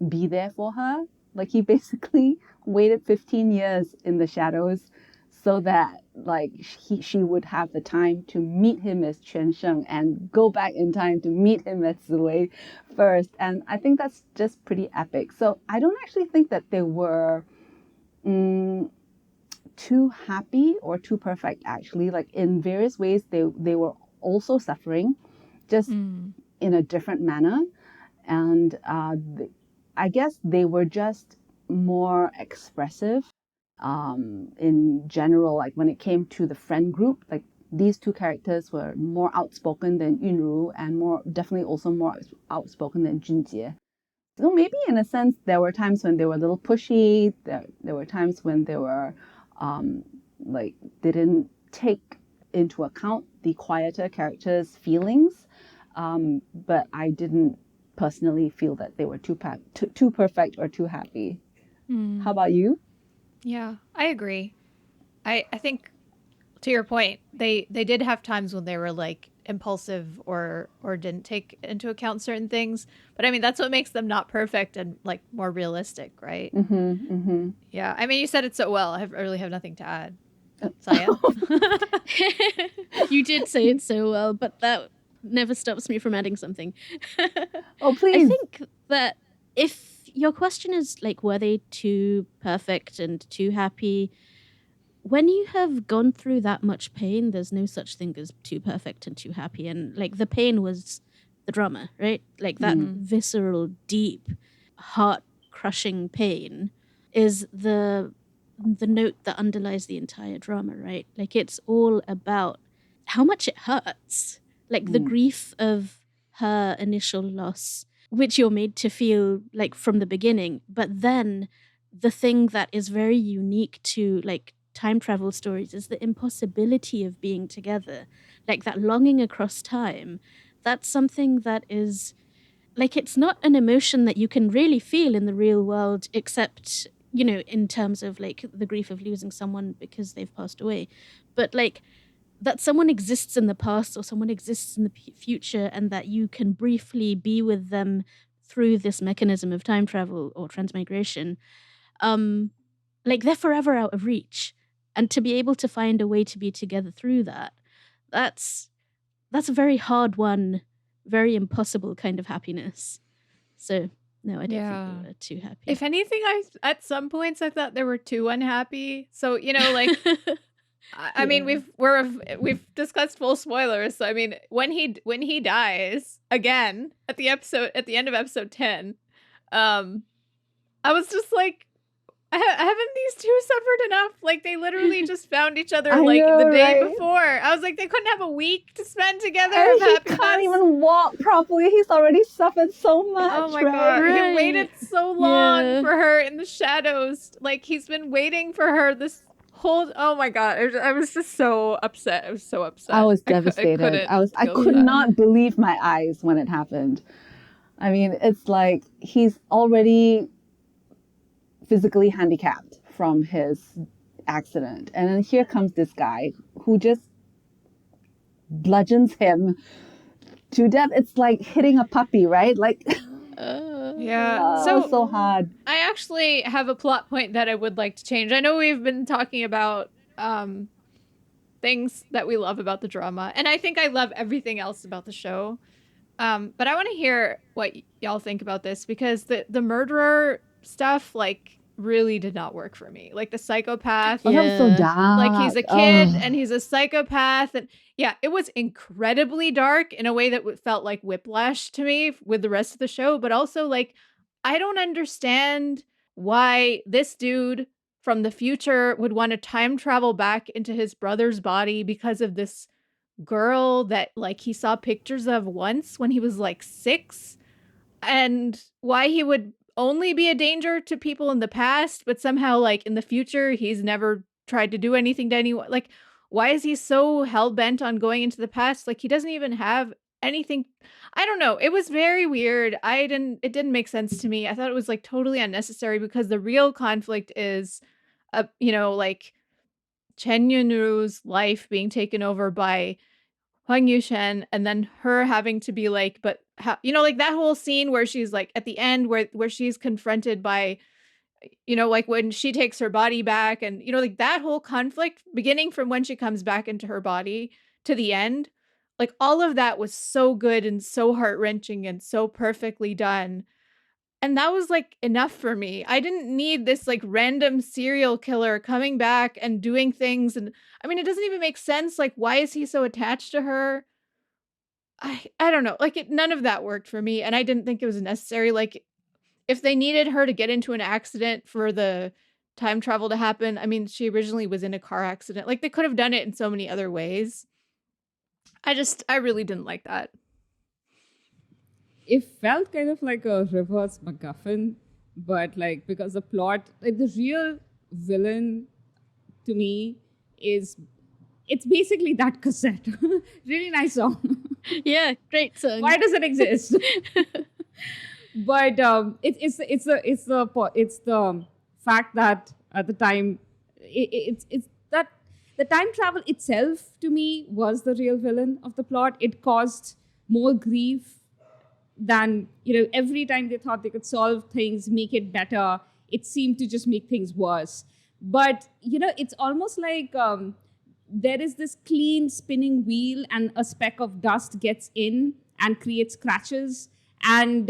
be there for her. Like, he basically waited 15 years in the shadows so that like she would have the time to meet him as Quinsheng and go back in time to meet him as Ziwei first. And I think that's just pretty epic. So I don't actually think that they were too happy or too perfect, actually. Like, in various ways, they were also suffering, just in a different manner. And I guess they were just more expressive in general. Like, when it came to the friend group, like these two characters were more outspoken than Yunru and definitely also more outspoken than Junjie. So maybe in a sense, there were times when they were a little pushy. There were times when they were like didn't take into account the quieter characters' feelings. But I didn't personally feel that they were too perfect or too happy. How about you? Yeah, I agree. I think, to your point, they did have times when they were like impulsive or didn't take into account certain things. But I mean, that's what makes them not perfect and like more realistic, right? Yeah. I mean, you said it so well. I really have nothing to add. Saya? You did say it so well, but that never stops me from adding something. Oh, please. I think that if your question is like, were they too perfect and too happy? When you have gone through that much pain, there's no such thing as too perfect and too happy. And like, the pain was the drama, right? Like, that visceral, deep, heart-crushing pain is the note that underlies the entire drama, right? Like, it's all about how much it hurts. Like, the grief of her initial loss, which you're made to feel like from the beginning. But then the thing that is very unique to like time travel stories is the impossibility of being together. Like, that longing across time, that's something that is like, it's not an emotion that you can really feel in the real world, except, in terms of like the grief of losing someone because they've passed away. But like, that someone exists in the past or someone exists in the future and that you can briefly be with them through this mechanism of time travel or transmigration, like, they're forever out of reach. And to be able to find a way to be together through that's a very hard one, very impossible kind of happiness. So no, I don't think they were too happy. If anything, at some points I thought they were too unhappy. So, like I mean, we've discussed full spoilers. So I mean, when he dies again at the end of episode 10, I was just like, haven't these two suffered enough? Like, they literally just found each other the day before. I was like, they couldn't have a week to spend together. And he can't even walk properly. He's already suffered so much. Oh my god, he waited so long for her in the shadows. Like, he's been waiting for her this whole. Oh my god, I was just so upset. I was so upset. I was devastated. I could not believe my eyes when it happened. I mean, it's like he's already physically handicapped from his accident. And then here comes this guy who just bludgeons him to death. It's like hitting a puppy, right? Like, yeah. So hard. I actually have a plot point that I would like to change. I know we've been talking about things that we love about the drama, and I think I love everything else about the show. But I want to hear what y'all think about this, because the murderer stuff, like, really did not work for me. Like, the psychopath. Oh, that was so dark. Like, he's a kid and he's a psychopath. And yeah, it was incredibly dark in a way that felt like whiplash to me with the rest of the show. But also, like, I don't understand why this dude from the future would want to time travel back into his brother's body because of this girl that, like, he saw pictures of once when he was like 6, and why he would only be a danger to people in the past, but somehow, like, in the future he's never tried to do anything to anyone. Like, why is he so hell-bent on going into the past? Like, he doesn't even have anything. I don't know, it was very weird. It didn't make sense to me. I thought it was, like, totally unnecessary, because the real conflict is like, Chen Yunru's life being taken over by Huang Yushen, and then her having to be like, but how, like, that whole scene where she's like at the end where she's confronted by, like, when she takes her body back, and like, that whole conflict beginning from when she comes back into her body to the end, like, all of that was so good and so heart-wrenching and so perfectly done. And that was, like, enough for me. I didn't need this, like, random serial killer coming back and doing things. And I mean, it doesn't even make sense. Like, why is he so attached to her? I don't know. Like, none of that worked for me. And I didn't think it was necessary. Like, if they needed her to get into an accident for the time travel to happen, I mean, she originally was in a car accident. Like, they could have done it in so many other ways. I really didn't like that. It felt kind of like a reverse MacGuffin, but, like, because the plot, like, the real villain to me it's basically that cassette. Really nice song. Yeah, great song. Why does it exist? But it's the fact that at the time it's that the time travel itself to me was the real villain of the plot. It caused more grief than, every time they thought they could solve things, make it better, it seemed to just make things worse. But, it's almost like there is this clean spinning wheel, and a speck of dust gets in and creates scratches. And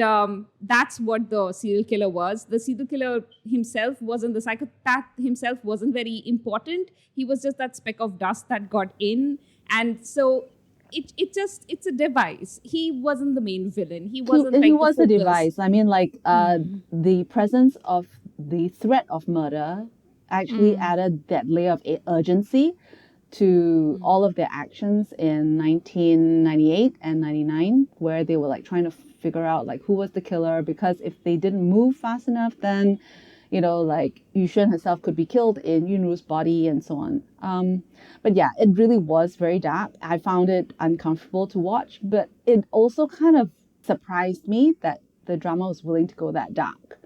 that's what the serial killer was. The serial killer himself the psychopath himself wasn't very important. He was just that speck of dust that got in. And so it's a device. He wasn't the main villain. He wasn't he was a device. I mean, like, the presence of the threat of murder actually added that layer of urgency to all of their actions in 1998 and 99, where they were, like, trying to figure out, like, who was the killer, because if they didn't move fast enough, then like, Yuxuan herself could be killed in Yunru's body and so on. But yeah, it really was very dark. I found it uncomfortable to watch, but it also kind of surprised me that the drama was willing to go that dark.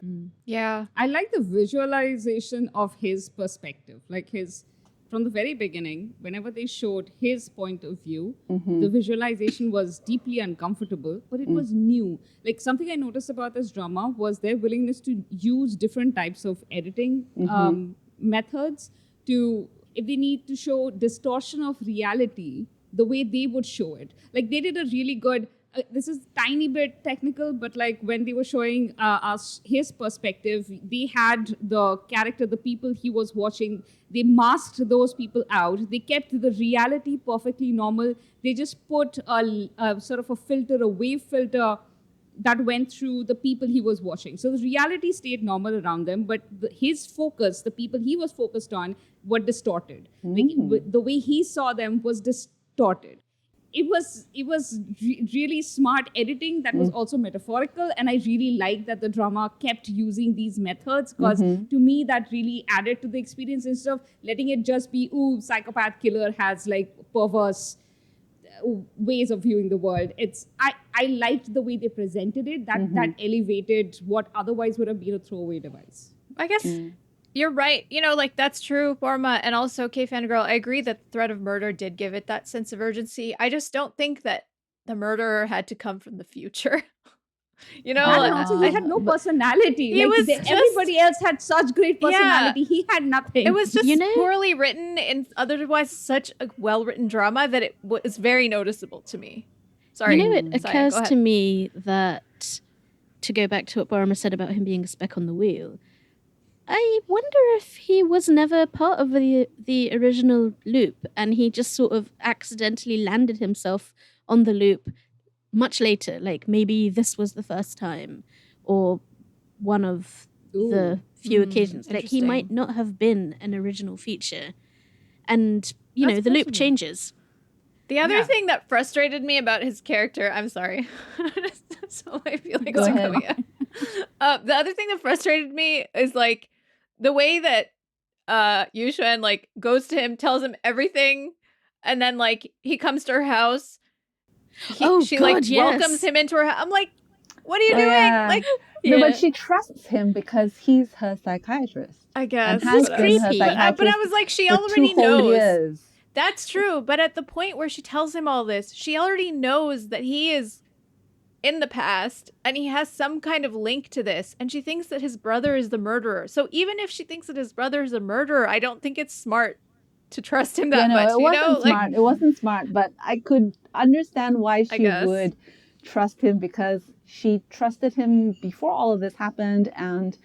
Yeah. I like the visualization of his perspective. Like, from the very beginning, whenever they showed his point of view, the visualization was deeply uncomfortable, but it was new. Like, something I noticed about this drama was their willingness to use different types of editing methods to, if they need to show distortion of reality, the way they would show it. Like, they did a really good, this is tiny bit technical, but, like, when they were showing us his perspective, they had the character, the people he was watching, they masked those people out. They kept the reality perfectly normal. They just put a sort of a filter, a wave filter that went through the people he was watching. So the reality stayed normal around them, but his focus, the people he was focused on, were distorted. Like, the way he saw them was distorted. It was really smart editing that was also metaphorical, and I really liked that the drama kept using these methods, because to me that really added to the experience, instead of letting it just be, ooh, psychopath killer has, like, perverse ways of viewing the world. I liked the way they presented it. That elevated what otherwise would have been a throwaway device. I guess You're right. You know, like that's true, Borma, and also kfangurl. I agree that the threat of murder did give it that sense of urgency. I just don't think that the murderer had to come from the future. You know, And also he had no personality. He was everybody else had such great personality. He had nothing. It was just poorly written in otherwise such a well-written drama that it was very noticeable to me. Sorry. You know, it occurs to me that, to go back to what Borma said about him being a speck on the wheel, I wonder if he was never part of the original loop and he just sort of accidentally landed himself on the loop much later. Like maybe this was the first time or one of the few occasions. Like he might not have been an original feature. And, you know, the loop changes. The other thing that frustrated me about his character, I'm sorry. So I feel like I'm coming out. The other thing that frustrated me is like the way that Xuan like goes to him, tells him everything, and then like he comes to her house. She welcomes him into her house. I'm like, what are you doing? Yeah. Like, no, but she trusts him because he's her psychiatrist. I guess. And has been her but I was like, she already knows. That's true. But at the point where she tells him all this, she already knows that he is in the past and he has some kind of link to this. And she thinks that his brother is the murderer. So even if she thinks that his brother is a murderer, I don't think it's smart to trust him that much. It wasn't smart. It wasn't smart, but I could understand why she would trust him because she trusted him before all of this happened. And,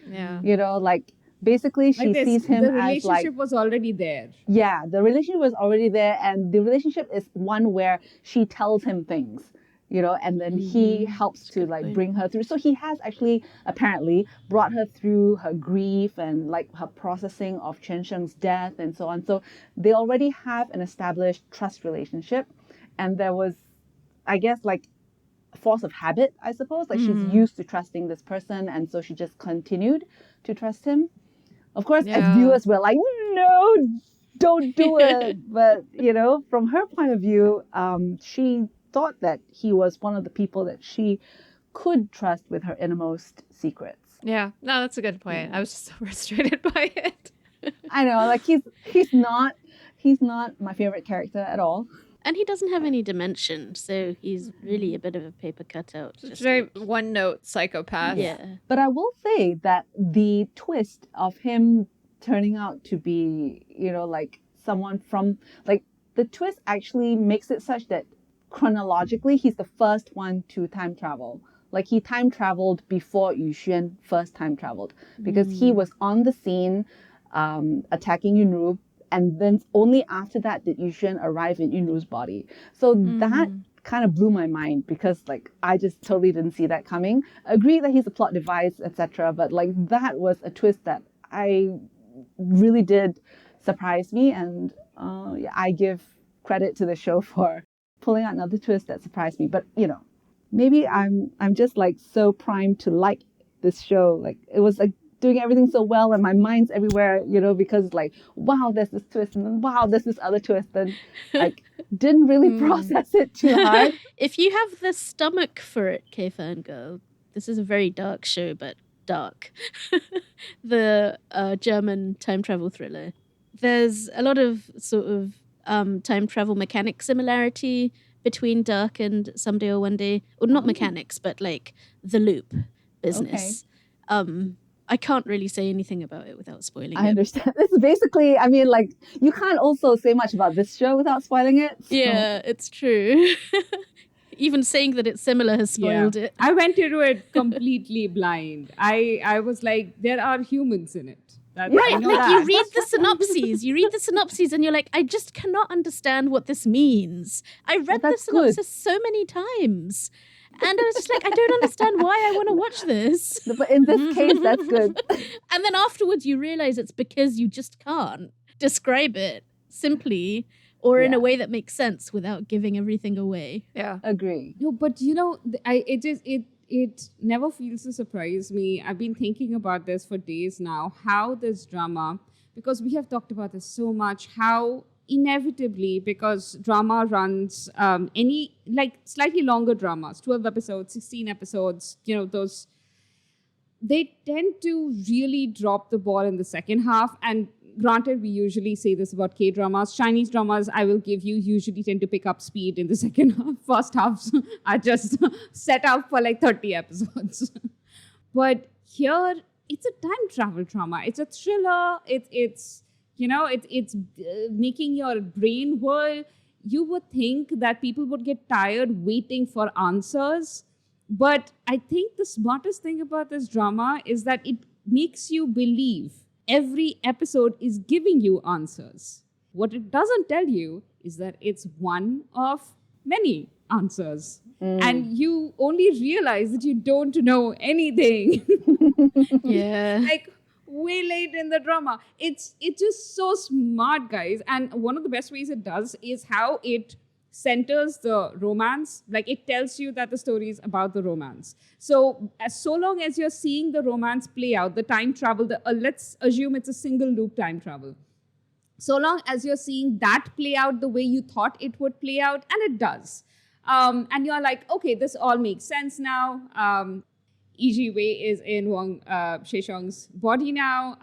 you know, like, basically she sees him as like... The relationship was already there. Yeah, the relationship was already there. And the relationship is one where she tells him things, you know, and then he helps to like bring her through. So he has actually apparently brought her through her grief and like her processing of Chen Sheng's death and so on. So they already have an established trust relationship. And there was, I guess, like a force of habit, I suppose. Like she's used to trusting this person. And so she just continued to trust him. Of course, as viewers, we're like, no, don't do it. But, you know, from her point of view, she thought that he was one of the people that she could trust with her innermost secrets. Yeah, no, that's a good point. I was just so frustrated by it. I know, like he's not my favorite character at all. And he doesn't have any dimension, so he's really a bit of a paper cutout. Just very one-note psychopath. Yeah. But I will say that the twist of him turning out to be, you know, like someone from, like, the twist actually makes it such that chronologically, he's the first one to time travel. Like he time traveled before Xuan first time traveled because he was on the scene attacking Yunru, and then only after that did Xuan arrive in Yunru's body. So that kind of blew my mind because like I just totally didn't see that coming. Agree that he's a plot device, etc. But like that was a twist that I really did surprise me, and I give credit to the show for pulling out another twist that surprised me. But you know, maybe I'm just like so primed to like this show. Like it was like doing everything so well and my mind's everywhere, you know, because like, wow, there's this twist and then wow, there's this other twist, and like didn't really process it too hard. If you have the stomach for it, kfangurl, this is a very dark show, but dark. The German time travel thriller. There's a lot of sort of time travel mechanic similarity between Dark and Someday or One Day. Or not mechanics, but like the loop business. Okay. I can't really say anything about it without spoiling it. I understand. This is basically, I mean, like, you can't also say much about this show without spoiling it. So. Yeah, it's true. Even saying that it's similar has spoiled it. I went into it completely blind. I was like, there are humans in it. Right, like you read the synopses and you're like, I just cannot understand what this means. I read the synopsis so many times. And I was just like, I don't understand why I want to watch this. But in this case, that's good. And then afterwards you realize it's because you just can't describe it simply or in a way that makes sense without giving everything away. Yeah. Agree. No, but you know, it never fails to surprise me. I've been thinking about this for days now, how this drama, because we have talked about this so much, how inevitably, because drama runs any, like slightly longer dramas, 12 episodes, 16 episodes, you know, those they tend to really drop the ball in the second half. And granted, we usually say this about K-dramas. Chinese dramas, I will give you, usually tend to pick up speed in the second half. First halves are just set up for like 30 episodes. But here, it's a time travel drama. It's a thriller. It's making your brain whirl. You would think that people would get tired waiting for answers. But I think the smartest thing about this drama is that it makes you believe every episode is giving you answers. What it doesn't tell you is that it's one of many answers. And you only realize that you don't know anything. Yeah. Like way late in the drama. It's just so smart, guys. And one of the best ways it does is how it centers the romance. Like it tells you that the story is about the romance. So long as you're seeing the romance play out, the time travel, let's assume it's a single loop time travel. So long as you're seeing that play out the way you thought it would play out, and it does. And you're like, okay, this all makes sense now. E.G. Wei is in Wang Sheshong's body now,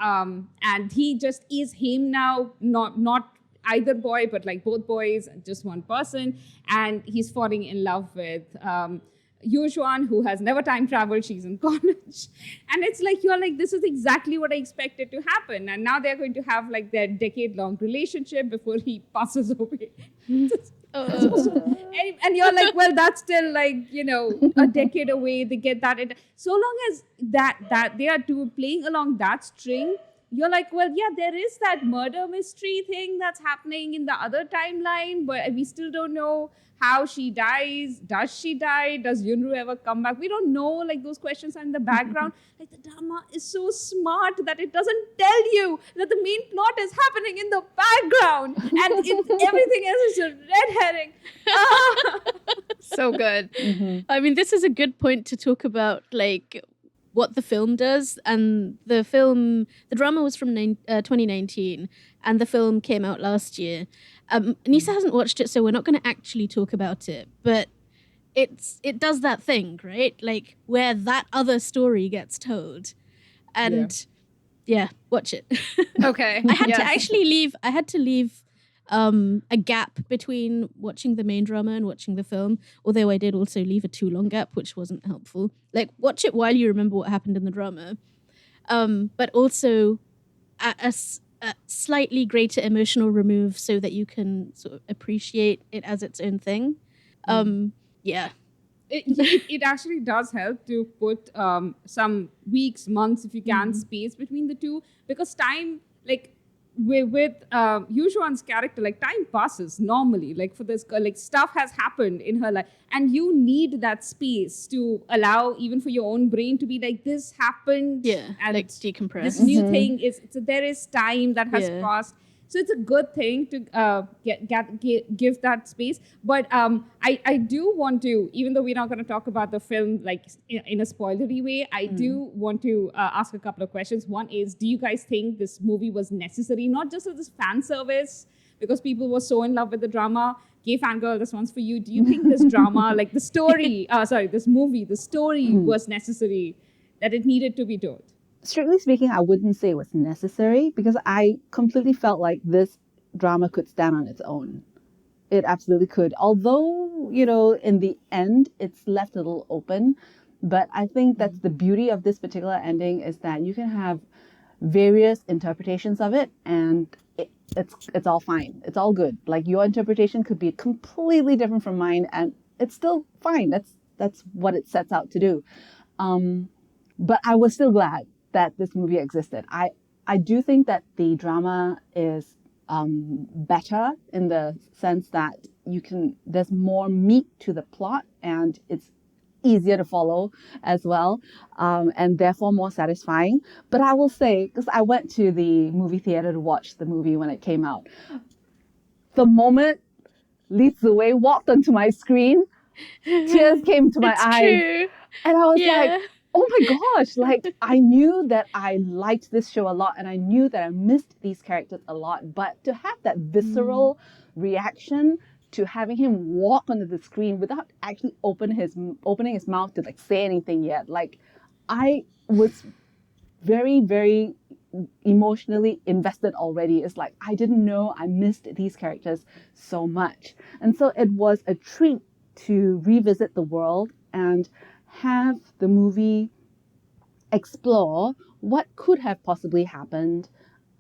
and he just is him now, not either boy, but like both boys, just one person, and he's falling in love with Xuan, who has never time traveled. She's in college, and it's like you're like, this is exactly what I expected to happen, and now they're going to have like their decade-long relationship before he passes away. And you're like, well, that's still like, a decade away. They get that. So long as that they are playing along that string, you're like, well, yeah, there is that murder mystery thing that's happening in the other timeline, but we still don't know how she dies. Does she die? Does Yunru ever come back? We don't know. Like, those questions are in the background. Like, the drama is so smart that it doesn't tell you that the main plot is happening in the background, and everything else is a red herring. So good. I mean, this is a good point to talk about, like, what the film does. And the drama was from 2019, and the film came out last year. Nisa hasn't watched it, so we're not going to actually talk about it, but it does that thing, right? Like, where that other story gets told. And yeah watch it. Okay. I had to leave a gap between watching the main drama and watching the film, although I did also leave a too long gap, which wasn't helpful. Like, watch it while you remember what happened in the drama, but also a slightly greater emotional remove so that you can sort of appreciate it as its own thing. It actually does help to put some weeks, months, if you can, space between the two, because time, like, with Yuxuan's character, like, time passes normally. Like, for this girl, like, stuff has happened in her life, and you need that space to allow even for your own brain to be like, this happened, and like decompress. this new thing is, so there is time that has passed. So it's a good thing to give that space. But I do want to, even though we're not going to talk about the film like in a spoilery way, I do want to ask a couple of questions. One is, do you guys think this movie was necessary, not just as this fan service, because people were so in love with the drama? Kfangurl, this one's for you. Do you think this drama, like the story, this movie, the story was necessary, that it needed to be told? Strictly speaking, I wouldn't say it was necessary, because I completely felt like this drama could stand on its own. It absolutely could. Although, in the end, it's left a little open. But I think that's the beauty of this particular ending, is that you can have various interpretations of it, and it's all fine. It's all good. Like, your interpretation could be completely different from mine, and it's still fine. That's what it sets out to do. But I was still glad that this movie existed. I do think that the drama is better in the sense that there's more meat to the plot, and it's easier to follow as well, and therefore more satisfying. But I will say, because I went to the movie theater to watch the movie when it came out, the moment Li Ziwei walked onto my screen, tears came to my eyes. True. And I was like, oh my gosh, like, I knew that I liked this show a lot, and I knew that I missed these characters a lot, but to have that visceral reaction to having him walk onto the screen without actually opening his mouth to like say anything yet, like, I was very, very emotionally invested already. It's like I didn't know I missed these characters so much. And so it was a treat to revisit the world and have the movie explore what could have possibly happened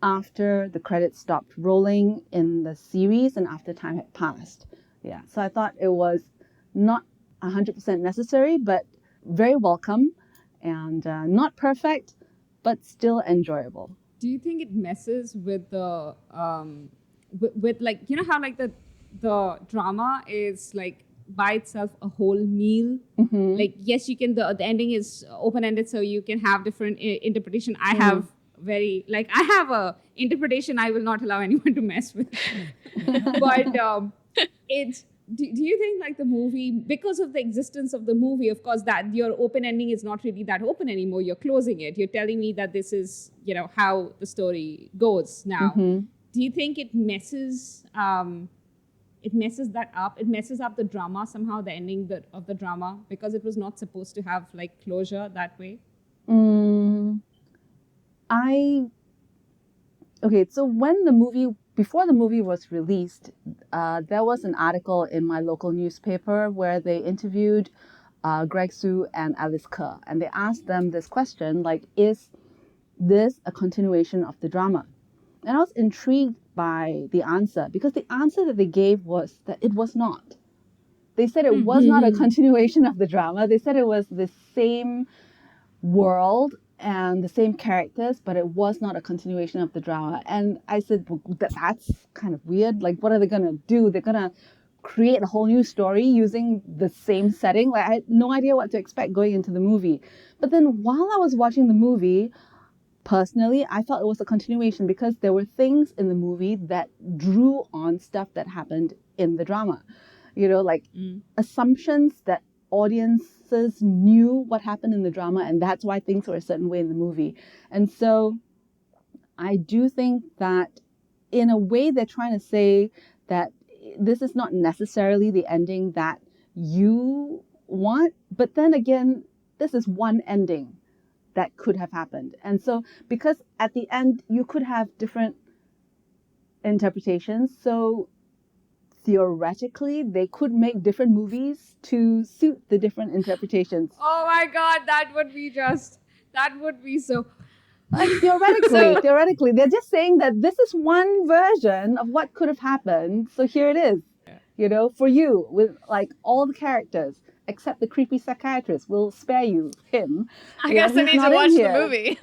after the credits stopped rolling in the series and after time had passed. Yeah, so I thought it was not 100% necessary, but very welcome and not perfect, but still enjoyable. Do you think it messes with the with like, you know how like the drama is like by itself a whole meal? Mm-hmm. Like, yes, you can, the ending is open-ended, so you can have different interpretation. I have very, like, I have a interpretation I will not allow anyone to mess with. But it's, do you think like the movie, because of the existence of the movie, of course, that your open ending is not really that open anymore, you're closing it, you're telling me that this is, you know, how the story goes now. Do you think it messes that up? It messes up the drama somehow, the ending of the drama, because it was not supposed to have like closure that way? Okay, so before the movie was released, there was an article in my local newspaper where they interviewed Greg Su and Alice Kerr, and they asked them this question, like, is this a continuation of the drama? And I was intrigued by the answer, because the answer that they gave was that it was not. They said it was not a continuation of the drama. They said it was the same world and the same characters, but it was not a continuation of the drama. And I said, well, that's kind of weird. Like, what are they going to do? They're going to create a whole new story using the same setting? Like, I had no idea what to expect going into the movie. But then while I was watching the movie, personally, I felt it was a continuation because there were things in the movie that drew on stuff that happened in the drama. You know, like assumptions that audiences knew what happened in the drama, and that's why things were a certain way in the movie. And so I do think that in a way they're trying to say that this is not necessarily the ending that you want, but then again, this is one ending that could have happened. And so because at the end you could have different interpretations, so theoretically they could make different movies to suit the different interpretations. Oh my god, that would be so Theoretically they're just saying that this is one version of what could have happened, so here it is. You know, for you, with like all the characters except the creepy psychiatrist. We'll spare you him. I guess I need to watch the movie.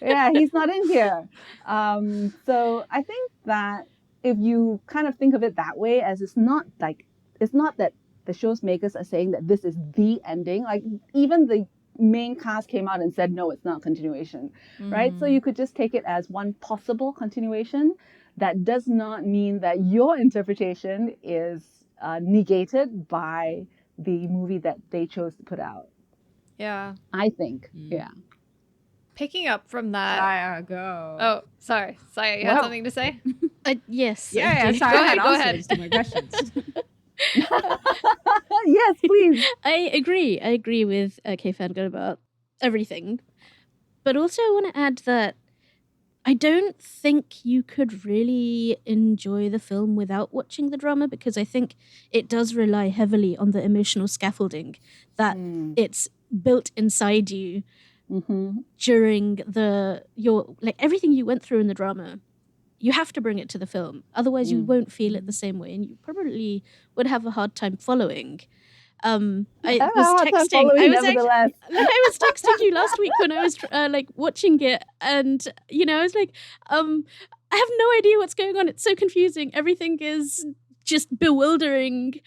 Yeah, he's not in here. So I think that if you kind of think of it that way, as it's not that the show's makers are saying that this is the ending. Like, even the main cast came out and said, no, it's not continuation, right? So you could just take it as one possible continuation. That does not mean that your interpretation is negated by the movie that they chose to put out. Yeah. I think. Yeah. Picking up from that. Saya, go. Oh, sorry. Saya, you had something to say? Yes. Yeah, Saya go ahead. To my questions. Yes, please. I agree with kfangurl about everything. But also I want to add that I don't think you could really enjoy the film without watching the drama, because I think it does rely heavily on the emotional scaffolding that it's built inside you during your everything you went through in the drama. You have to bring it to the film. Otherwise you won't feel it the same way, and you probably would have a hard time following. I was texting you last week when I was watching it, and I was like, I have no idea what's going on. It's so confusing. Everything is just bewildering,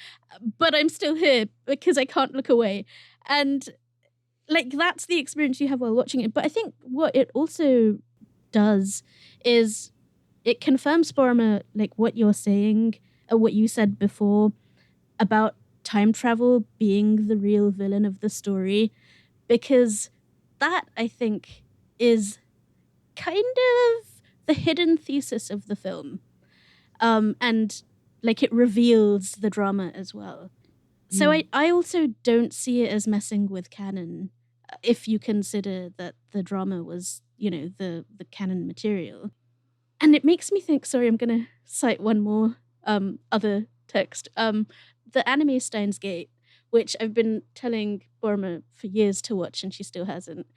but I'm still here because I can't look away. And that's the experience you have while watching it. But I think what it also does is it confirms, Borma, what you're saying, or what you said before about time travel being the real villain of the story, because that, I think, is kind of the hidden thesis of the film, and it reveals the drama as well. So I also don't see it as messing with canon. if you consider that the drama was, the canon material. And it makes me think, sorry, I'm going to cite one more other text. The anime Steins Gate, which I've been telling Borma for years to watch, and she still hasn't.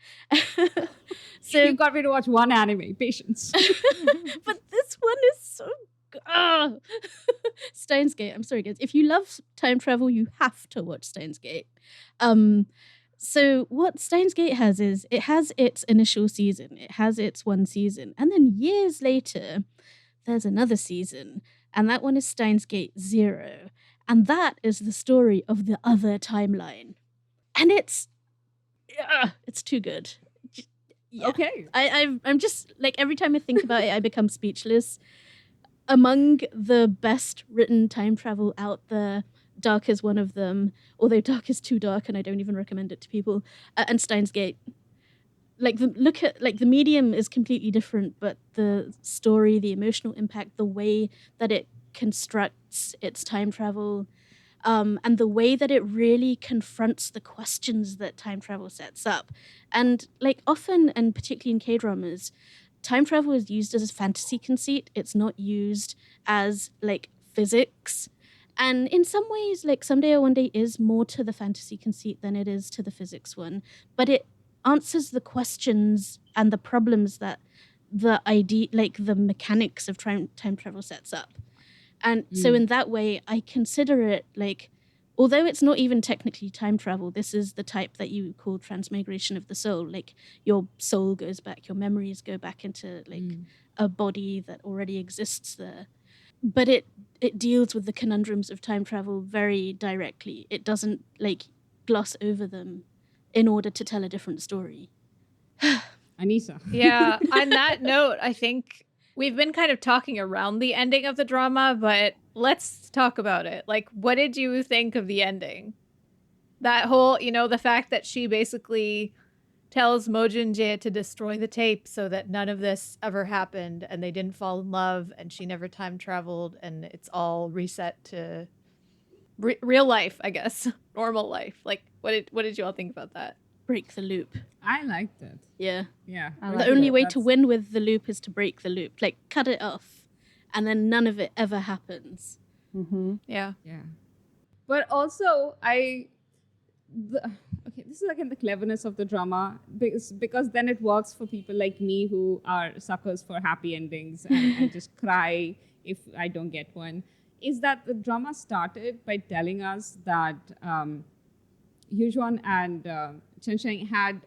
So you got me to watch one anime. Patience. But this one is so good. Steins Gate. I'm sorry, guys. If you love time travel, you have to watch Steins Gate. So what Steins Gate has is it has its initial season. It has its one season. And then years later, there's another season. And that one is Steins Gate 0. And that is the story of the other timeline. And it's too good. Yeah. Okay. I'm just, like, every time I think about it, I become speechless. Among the best written time travel out there, Dark is one of them, although Dark is too dark and I don't even recommend it to people. And Steins Gate. Like, the medium is completely different, but the story, the emotional impact, the way that it constructs its time travel, and the way that it really confronts the questions that time travel sets up. And, like, often, and particularly in K-dramas, time travel is used as a fantasy conceit. It's not used as, like, physics. And in some ways, like, Someday or One Day is more to the fantasy conceit than it is to the physics one. But it answers the questions and the problems that the idea, like, the mechanics of time travel sets up. And so in that way, I consider it, like, although it's not even technically time travel, this is the type that you call transmigration of the soul. Like, your soul goes back, your memories go back into, like, a body that already exists there. But it deals with the conundrums of time travel very directly. It doesn't, like, gloss over them in order to tell a different story. Anissa. Yeah, on that note, I think we've been kind of talking around the ending of the drama, but let's talk about it. Like, what did you think of the ending? That whole, the fact that she basically tells Mo Jin-jae to destroy the tape so that none of this ever happened and they didn't fall in love and she never time traveled and it's all reset to real life, I guess. Normal life. Like, what did you all think about that? Break the loop. I liked it. Yeah. Yeah. The only way to win with the loop is to break the loop. Like, cut it off. And then none of it ever happens. Mm-hmm. Yeah. Yeah. But also, this is again the cleverness of the drama, because then it works for people like me who are suckers for happy endings and just cry if I don't get one, is that the drama started by telling us that Xuan and Chen Sheng had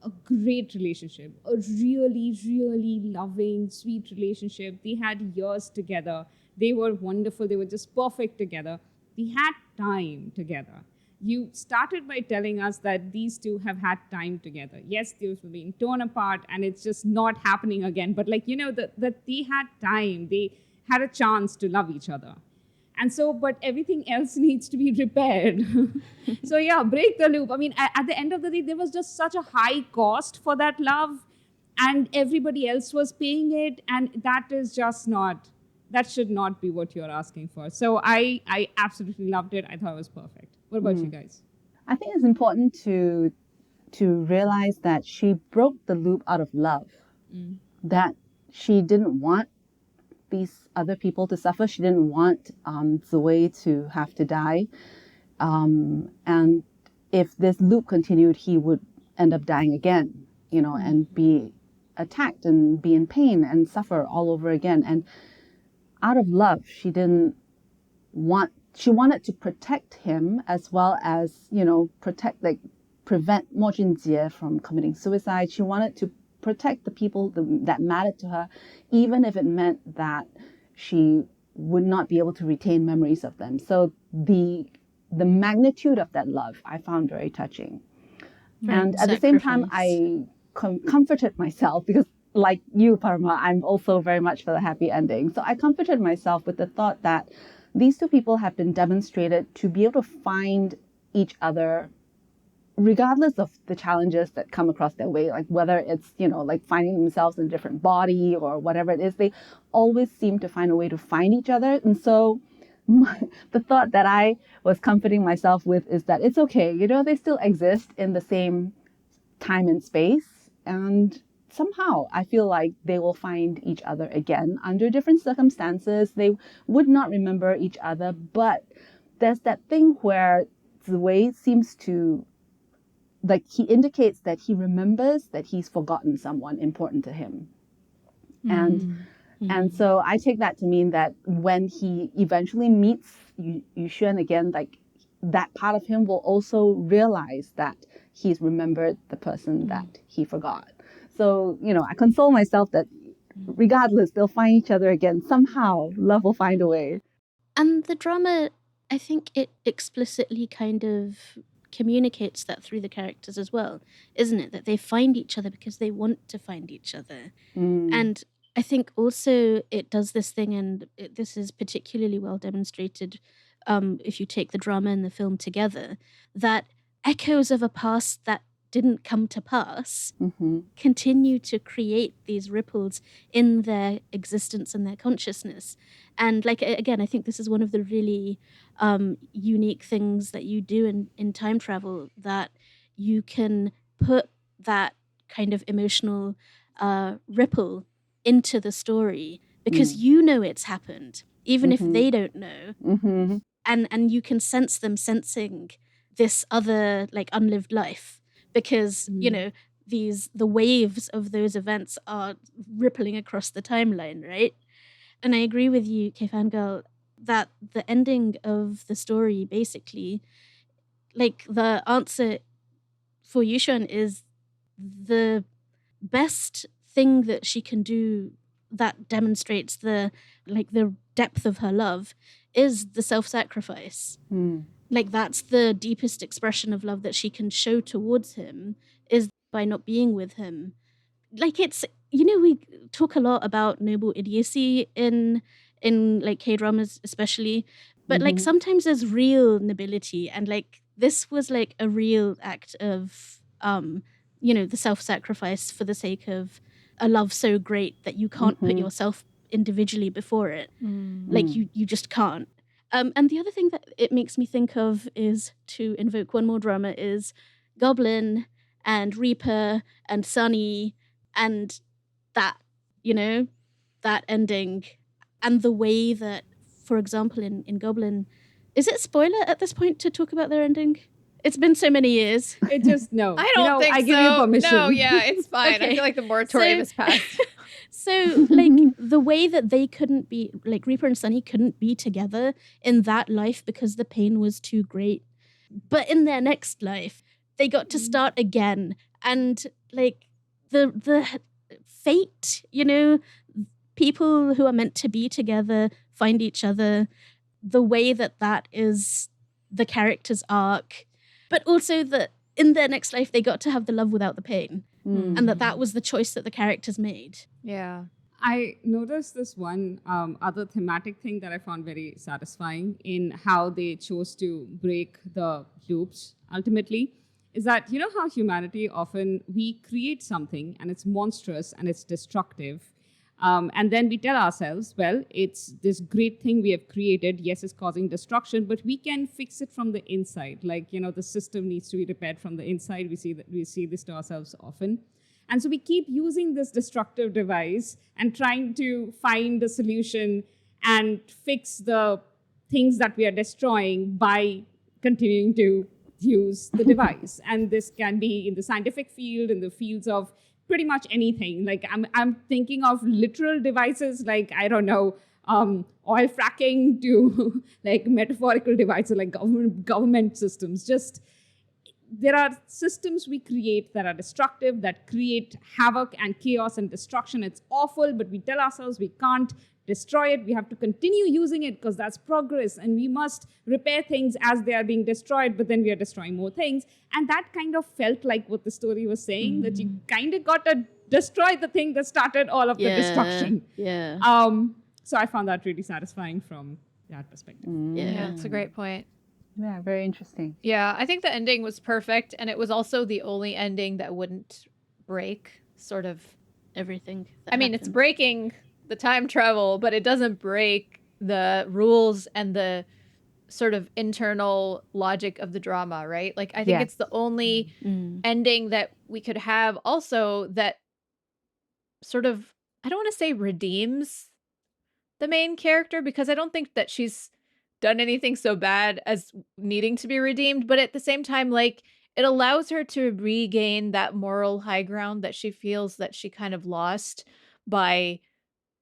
a great relationship, a really, really loving, sweet relationship. They had years together. They were wonderful. They were just perfect together. They had time together. You started by telling us that these two have had time together. Yes, they've been torn apart and it's just not happening again. But, like, that they had time. They had a chance to love each other. And so, but everything else needs to be repaired. So, yeah, break the loop. I mean, at the end of the day, there was just such a high cost for that love and everybody else was paying it. And that is just that should not be what you're asking for. So I absolutely loved it. I thought it was perfect. What about you guys? I think it's important to realize that she broke the loop out of love. That she didn't want these other people to suffer. She didn't want Ziwei to have to die. And if this loop continued, he would end up dying again, and be attacked and be in pain and suffer all over again. And out of love, she wanted to protect him as well as, prevent Mo Jin-jae from committing suicide. She wanted to protect the people that mattered to her, even if it meant that she would not be able to retain memories of them. So the magnitude of that love I found very touching. And at the same time, I comforted myself because, like you, Parma, I'm also very much for the happy ending. So I comforted myself with the thought that these two people have been demonstrated to be able to find each other regardless of the challenges that come across their way, like whether it's, like finding themselves in a different body or whatever it is, they always seem to find a way to find each other. And so the thought that I was comforting myself with is that it's okay, they still exist in the same time and space. And somehow I feel like they will find each other again under different circumstances. They would not remember each other, but there's that thing where Ziwei seems to, like, he indicates that he remembers that he's forgotten someone important to him. And so I take that to mean that when he eventually meets Xuan again, like, that part of him will also realize that he's remembered the person that he forgot. So, I console myself that regardless, they'll find each other again. Somehow, love will find a way. And the drama, I think it explicitly kind of communicates that through the characters as well, isn't it? That they find each other because they want to find each other. And I think also it does this thing, and this is particularly well demonstrated if you take the drama and the film together, that echoes of a past that didn't come to pass continue to create these ripples in their existence and their consciousness. And like, again, I think this is one of the really unique things that you do in time travel, that you can put that kind of emotional ripple into the story because you know it's happened, even if they don't know. And you can sense them sensing this other, like, unlived life because, the waves of those events are rippling across the timeline, right? And I agree with you, kfangurl, that the ending of the story, basically, like, the answer for Yushun is the best thing that she can do that demonstrates the depth of her love is the self-sacrifice. Like, that's the deepest expression of love that she can show towards him, is by not being with him. Like, it's, we talk a lot about noble idiocy in like K-dramas especially, but like sometimes there's real nobility, and like this was like a real act of the self-sacrifice for the sake of a love so great that you can't put yourself individually before it. Like, you just can't. And the other thing that it makes me think of, is to invoke one more drama, is Goblin and Reaper and Sunny and that, that ending, and the way that, for example, in Goblin, is it spoiler at this point to talk about their ending? It's been so many years. It just, no. I don't think I so. give you permission. No, yeah, it's fine. Okay. I feel like the moratorium is passed. So, like, the way that they couldn't be, like, Reaper and Sunny couldn't be together in that life because the pain was too great. But in their next life, they got to start again. And, like, the fate, people who are meant to be together find each other, the way that is the character's arc, but also that in their next life, they got to have the love without the pain. And that was the choice that the characters made. Yeah. I noticed this one other thematic thing that I found very satisfying in how they chose to break the loops ultimately, is that, how humanity often, we create something and it's monstrous and it's destructive. And then we tell ourselves, well, it's this great thing we have created. Yes, it's causing destruction, but we can fix it from the inside. Like, the system needs to be repaired from the inside. We see this to ourselves often. And so we keep using this destructive device and trying to find a solution and fix the things that we are destroying by continuing to use the device. And this can be in the scientific field, in the fields of pretty much anything. Like, I'm thinking of literal devices, like, I don't know, oil fracking, to like metaphorical devices like government systems. Just, there are systems we create that are destructive, that create havoc and chaos and destruction. It's awful, but we tell ourselves we can't destroy it. We have to continue using it because that's progress, and we must repair things as they are being destroyed, but then we are destroying more things. And that kind of felt like what the story was saying, that you kind of got to destroy the thing that started all of the destruction. Yeah. So I found that really satisfying from that perspective. Yeah, that's a great point. Yeah, very interesting. Yeah, I think the ending was perfect, and it was also the only ending that wouldn't break sort of everything. It's breaking the time travel, but it doesn't break the rules and the sort of internal logic of the drama, right? Like, I think it's the only ending that we could have also that sort of, I don't want to say redeems the main character, because I don't think that she's done anything so bad as needing to be redeemed, but at the same time, like, it allows her to regain that moral high ground that she feels that she kind of lost by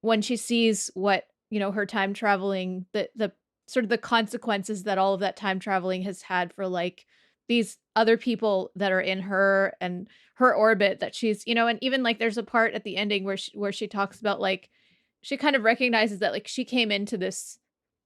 when she sees what, you know, her time traveling, the sort of the consequences that all of that time traveling has had for like these other people that are in her and her orbit that she's, you know, and even like there's a part at the ending where she talks about like she kind of recognizes that like she came into this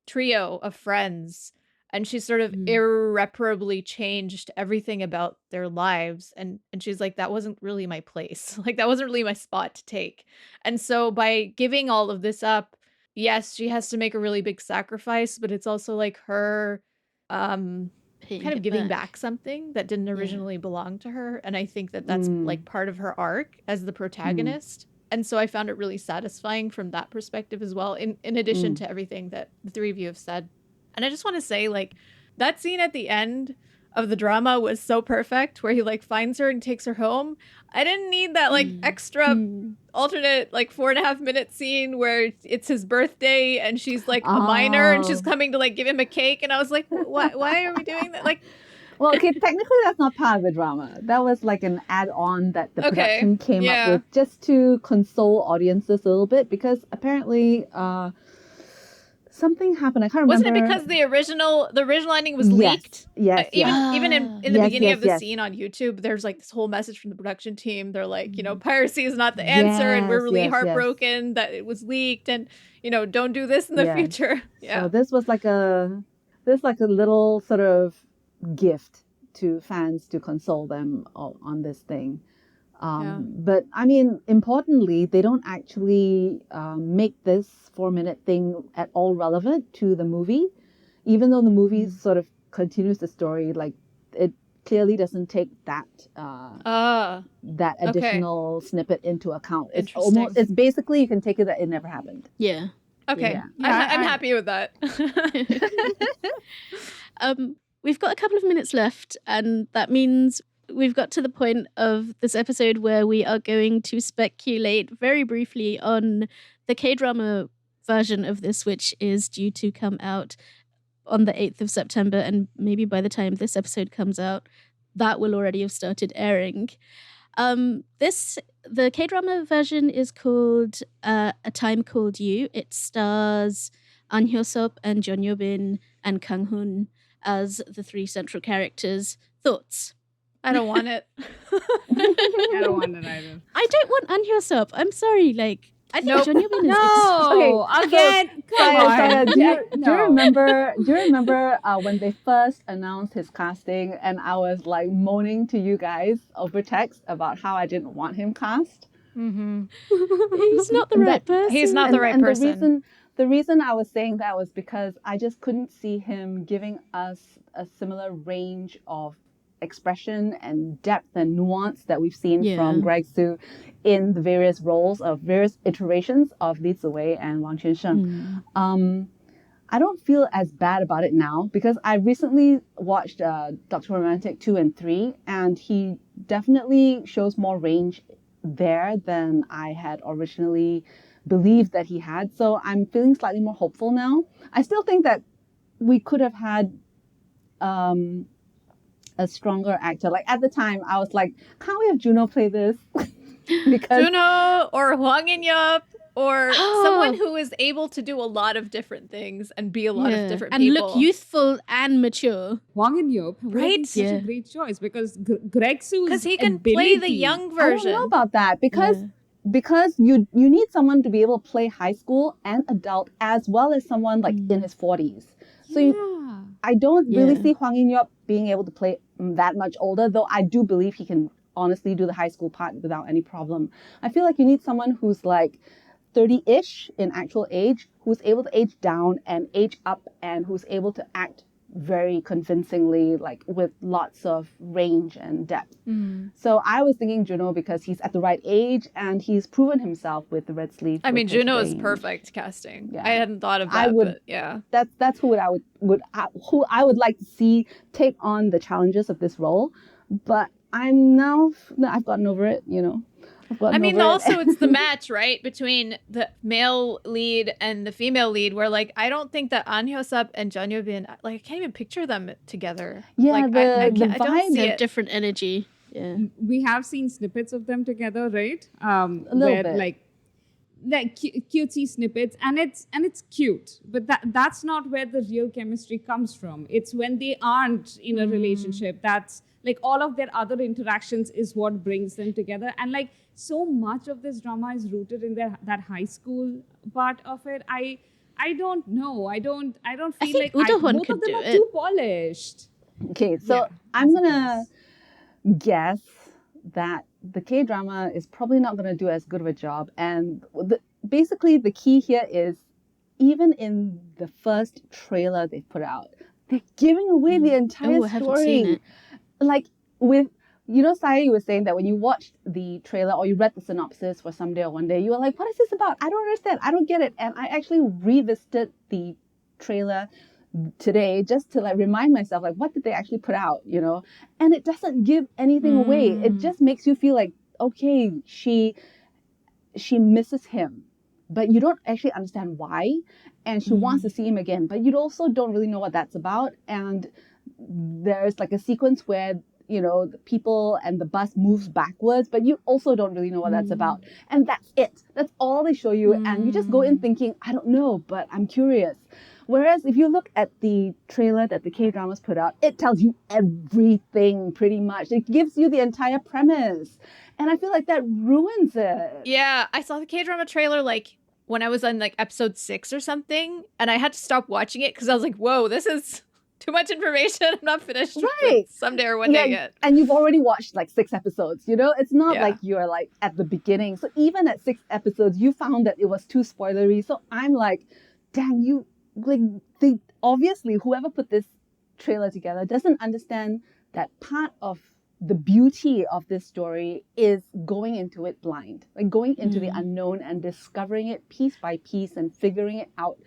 trio of friends and she sort of irreparably changed everything about their lives, and she's like, that wasn't really my place. Like, that wasn't really my spot to take. And so by giving all of this up, yes, she has to make a really big sacrifice, but it's also like her kind of giving back something that didn't originally belong to her. And I think that that's like part of her arc as the protagonist. And so I found it really satisfying from that perspective as well, in addition to everything that the three of you have said. And I just want to say, like, that scene at the end of the drama was so perfect, where he like finds her and takes her home. I didn't need that like extra alternate like 4.5-minute scene where it's his birthday and she's like a minor and she's coming to like give him a cake. And I was like, why are we doing that? Like, well, okay, technically that's not part of the drama. That was like an add-on that the production came up with just to console audiences a little bit, because apparently something happened. I can't remember. Wasn't it because the original ending was leaked? Yes. Even in the beginning of the scene on YouTube, there's like this whole message from the production team. They're like, you know, piracy is not the answer, and we're really heartbroken that it was leaked, and you know, don't do this in the future. Yeah. So this was like a little sort of gift to fans to console them on this thing. But I mean, importantly, they don't actually make this 4-minute thing at all relevant to the movie, even though the movie sort of continues the story. Like, it clearly doesn't take that additional snippet into account. It's basically, you can take it that it never happened. Yeah. Okay. Yeah. I'm happy with that. We've got a couple of minutes left, and that means we've got to the point of this episode where we are going to speculate very briefly on the K-drama version of this, which is due to come out on the 8th of September. And maybe by the time this episode comes out, that will already have started airing. The K-drama version is called A Time Called You. It stars An Hyo-sop and Jeon Yo-bin and Kang Hoon as the three central characters. Thoughts? I don't want it. I don't want it either. I don't want An Hyo-sop. I'm sorry. Like, I think Jeon Yo-bin is again. Come on. Do you remember when they first announced his casting, and I was like moaning to you guys over text about how I didn't want him cast? He's not the right person. He's not the right person. The reason I was saying that was because I just couldn't see him giving us a similar range of expression and depth and nuance that we've seen from Greg Sue in the various roles of various iterations of Li Ziwei and Wang Quansheng. I don't feel as bad about it now, because I recently watched Dr. Romantic 2 and 3, and he definitely shows more range there than I had originally believed that he had. So I'm feeling slightly more hopeful now. I still think that we could have had a stronger actor. Like, at the time, I was like, can't we have Juno play this? Because Juno or Hwang In-yup or someone who is able to do a lot of different things and be a lot of different and people. Look youthful and mature. Hwang In-yup, right? Such a great choice, because Greg Sue's because he can play the young version. I don't know about that, because you need someone to be able to play high school and adult as well as someone like in his 40s. So I don't really see Hwang In-yup being able to play that much older, though I do believe he can honestly do the high school part without any problem. I feel like you need someone who's like 30-ish in actual age, who's able to age down and age up, and who's able to act very convincingly, like with lots of range and depth. So I was thinking Juno because he's at the right age and he's proven himself with the red sleeve. I mean, Juno is perfect casting. Yeah. I hadn't thought of that. But yeah, that's who who I would like to see take on the challenges of this role. But I've gotten over it, you know. I mean, also it's the match, right, between the male lead and the female lead, where like I don't think that An Hyo-sub and Jeon Yo-bin, like I can't even picture them together. Yeah, like, I don't see different energy. Yeah, we have seen snippets of them together, right? A little bit. like cutesy snippets, and it's cute, but that's not where the real chemistry comes from. It's when they aren't in a relationship. That's like all of their other interactions is what brings them together, and like so much of this drama is rooted in that high school part of it. I don't know. I don't feel like both of them are too polished. Okay, so I'm gonna guess that the K-drama is probably not going to do as good of a job. And basically the key here is, even in the first trailer they put out, they're giving away the entire story. I haven't seen it. Like with, you know, Sai was saying that when you watched the trailer or you read the synopsis for Someday or One Day, you were like, what is this about? I don't understand. I don't get it. And I actually revisited the trailer today just to like remind myself, like, what did they actually put out, you know? And it doesn't give anything away. It just makes you feel like, okay, she misses him, but you don't actually understand why, and she wants to see him again, but you also don't really know what that's about. And there's like a sequence where, you know, the people and the bus moves backwards, but you also don't really know what that's about. And that's it. That's all they show you. And you just go in thinking, I don't know, but I'm curious. Whereas if you look at the trailer that the K-dramas put out, it tells you everything pretty much. It gives you the entire premise. And I feel like that ruins it. Yeah, I saw the K-drama trailer like when I was on like episode 6 or something, and I had to stop watching it because I was like, whoa, this is too much information. I'm not finished with Someday or One Day yet. And you've already watched like 6 episodes, you know? It's not like you're like at the beginning. So even at 6 episodes, you found that it was too spoilery. So I'm like, dang, you... like they obviously, whoever put this trailer together doesn't understand that part of the beauty of this story is going into it blind, like going into the unknown and discovering it piece by piece and figuring it out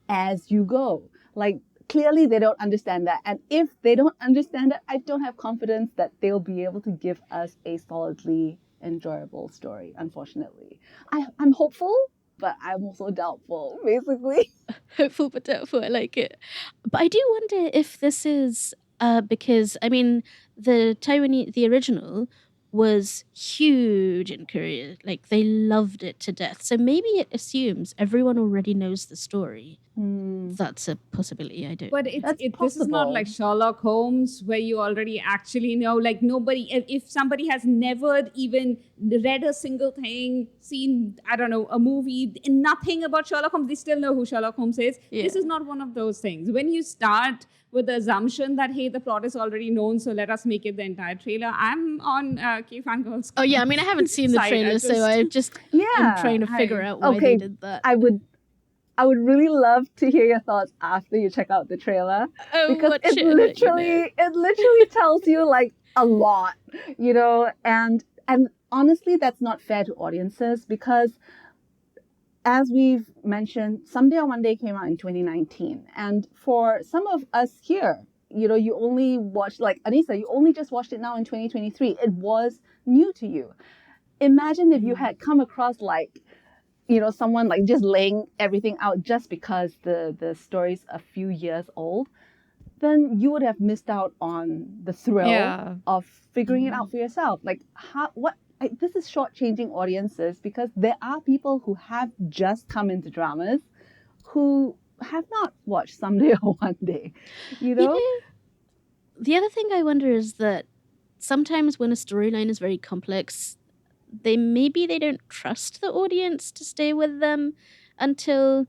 as you go. Like clearly they don't understand that, and if they don't understand it, I don't have confidence that they'll be able to give us a solidly enjoyable story. Unfortunately, I'm hopeful, but I'm also doubtful, basically. Hopeful but doubtful, I like it. But I do wonder if this is because, I mean, the Taiwanese, the original was huge in Korea. Like, they loved it to death. So maybe it assumes everyone already knows the story. That's a possibility, I don't know. But this is not like Sherlock Holmes where you already actually know, like nobody, if somebody has never even read a single thing, seen, I don't know, a movie, nothing about Sherlock Holmes, they still know who Sherlock Holmes is. Yeah. This is not one of those things. When you start with the assumption that, hey, the plot is already known, so let us make it the entire trailer, I'm on kfangurl's. Oh yeah, I mean, I haven't seen the trailer, so I'm trying to figure out why they did that. I would really love to hear your thoughts after you check out the trailer, because it literally tells you like a lot, you know, and honestly, that's not fair to audiences, because as we've mentioned, Someday or One Day came out in 2019, and for some of us here, you know, you only watched, like Anissa, you only just watched it now in 2023. It was new to you. Imagine if you had come across like, you know, someone like just laying everything out just because the story's a few years old, then you would have missed out on the thrill of figuring it out for yourself. Like, this is shortchanging audiences, because there are people who have just come into dramas who have not watched Someday or One Day, you know? The other thing I wonder is that sometimes when a storyline is very complex, they don't trust the audience to stay with them until,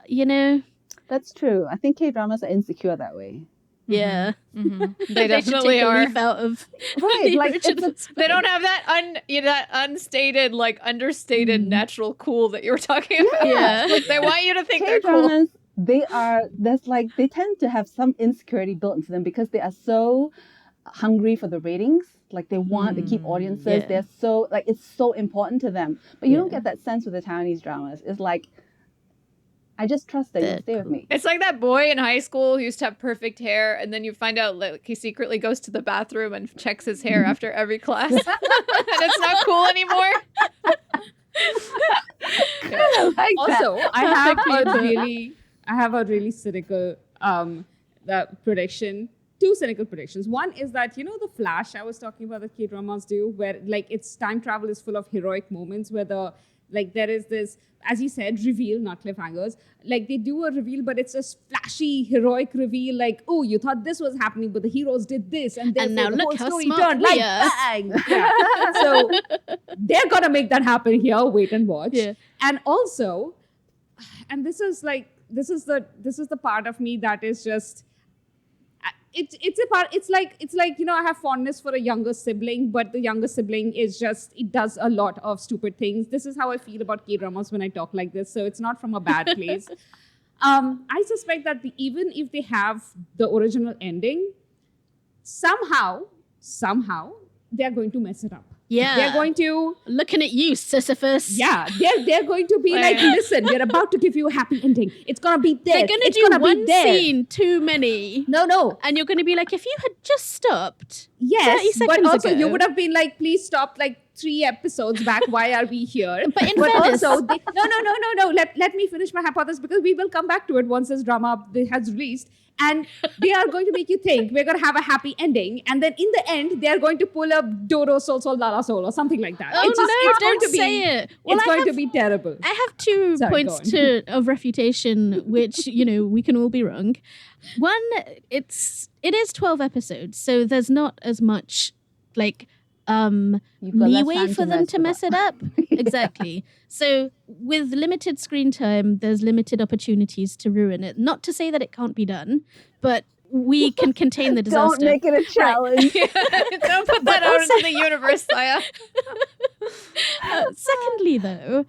you know. That's true. I think K-dramas are insecure that way. Yeah. They definitely are. Leaf out of like they don't have that unstated, like understated natural cool that you were talking about. Yeah. Like they want you to think they're K-dramas cool. they tend to have some insecurity built into them because they are so hungry for the ratings. Like they want to keep audiences. Yeah. They're so like it's so important to them. But you don't get that sense with the Taiwanese dramas. It's like, I just trust that you'll stay with me. It's like that boy in high school who used to have perfect hair, and then you find out like he secretly goes to the bathroom and checks his hair after every class, and it's not cool anymore. I like Also, that. I have a really cynical prediction. Two cynical predictions. One is that, you know, the Flash I was talking about that K-dramas do, where like its time travel is full of heroic moments where there is this, as you said, reveal, not cliffhangers. Like they do a reveal, but it's a flashy, heroic reveal. Like, oh, you thought this was happening, but the heroes did this, and then now the look whole how story smart turned we like are. bang. Yeah. So they're gonna make that happen here. Wait and watch. Yeah. And also, and this is the part of me that is just. It's like you know, I have fondness for a younger sibling, but the younger sibling is just, it does a lot of stupid things. This is how I feel about K-dramas when I talk like this, so it's not from a bad place. I suspect that even if they have the original ending, somehow they're going to mess it up. Yeah. They're going to... Looking at you, Sisyphus. Yeah, they're going to be like, listen, we're about to give you a happy ending. It's going to be there. They're going to do one scene too many. No. And you're going to be like, if you had just stopped 30 Yes, seconds but also ago. you would have been like, please stop like 3 episodes back. Why are we here? But in fairness... also, no. Let me finish my hypothesis, because we will come back to it once this drama has released. And they are going to make you think we're going to have a happy ending. And then in the end, they're going to pull up Doro Sol Sol Lala Sol or something like that. Oh, it's don't going to be, say it. Well, it's going to be terrible. I have 2 Sorry, points go on. of refutation, which, you know, we can all be wrong. One, it is 12 episodes, so there's not as much, like, You've got less leeway time for them to mess it up. Yeah. Exactly. So with limited screen time, there's limited opportunities to ruin it. Not to say that it can't be done, but we can contain the disaster. Don't make it a challenge. Don't put that out into the universe, Saya. Secondly, though,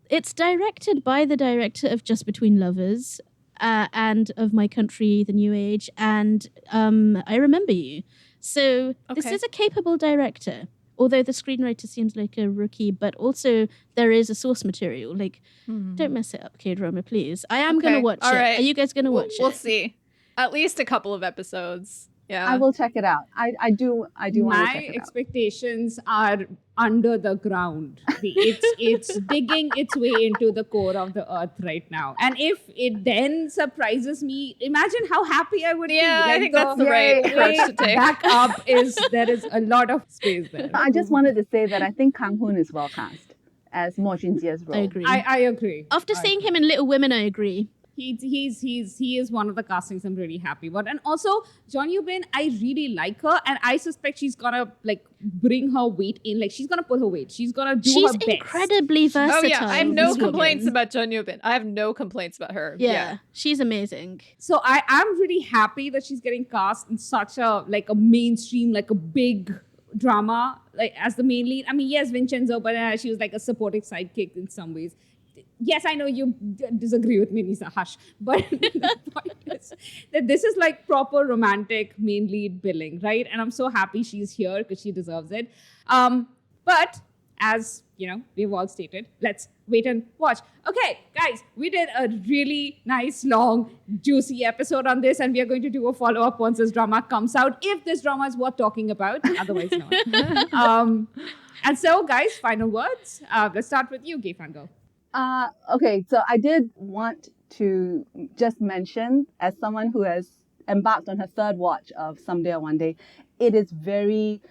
it's directed by the director of Just Between Lovers and of My Country, The New Age, and I Remember You. So this is a capable director, although the screenwriter seems like a rookie, but also there is a source material. Like, don't mess it up, K-drama, please. I am going to watch it. Right. Are you guys going to watch it? We'll see. At least a couple of episodes. Yeah. I will check it out. I do want to check it My out. expectations are under the ground. It's digging its way into the core of the earth right now. And if it then surprises me, imagine how happy I would be. Yeah, Like I think that's the right way approach to take. back up there is a lot of space there. I just wanted to say that I think Kang Hoon is well cast as Mo Junjie's role. I agree. I agree. After seeing him in Little Women, I agree. He is one of the castings I'm really happy about. And also, John Yubin, I really like her, and I suspect she's gonna like bring her weight in. Like she's gonna pull her weight. She's gonna do her best. She's incredibly versatile. Oh yeah, I have no this complaints woman. about Jun Yubin. I have no complaints about her. Yeah, she's amazing. So I am really happy that she's getting cast in such a like a mainstream, like a big drama, like as the main lead. I mean, yes, Vincenzo, but she was like a supporting sidekick in some ways. Yes, I know you disagree with me, Nisa, hush. But the point is that this is like proper romantic main lead billing, right? And I'm so happy she's here because she deserves it. But as you know, we've all stated, let's wait and watch. Okay, guys, we did a really nice, long, juicy episode on this, and we are going to do a follow-up once this drama comes out, if this drama is worth talking about. Otherwise, no. And so, guys, final words. Let's start with you, kfangurl. Okay, so I did want to just mention, as someone who has embarked on her 3rd watch of Someday or One Day, it is very,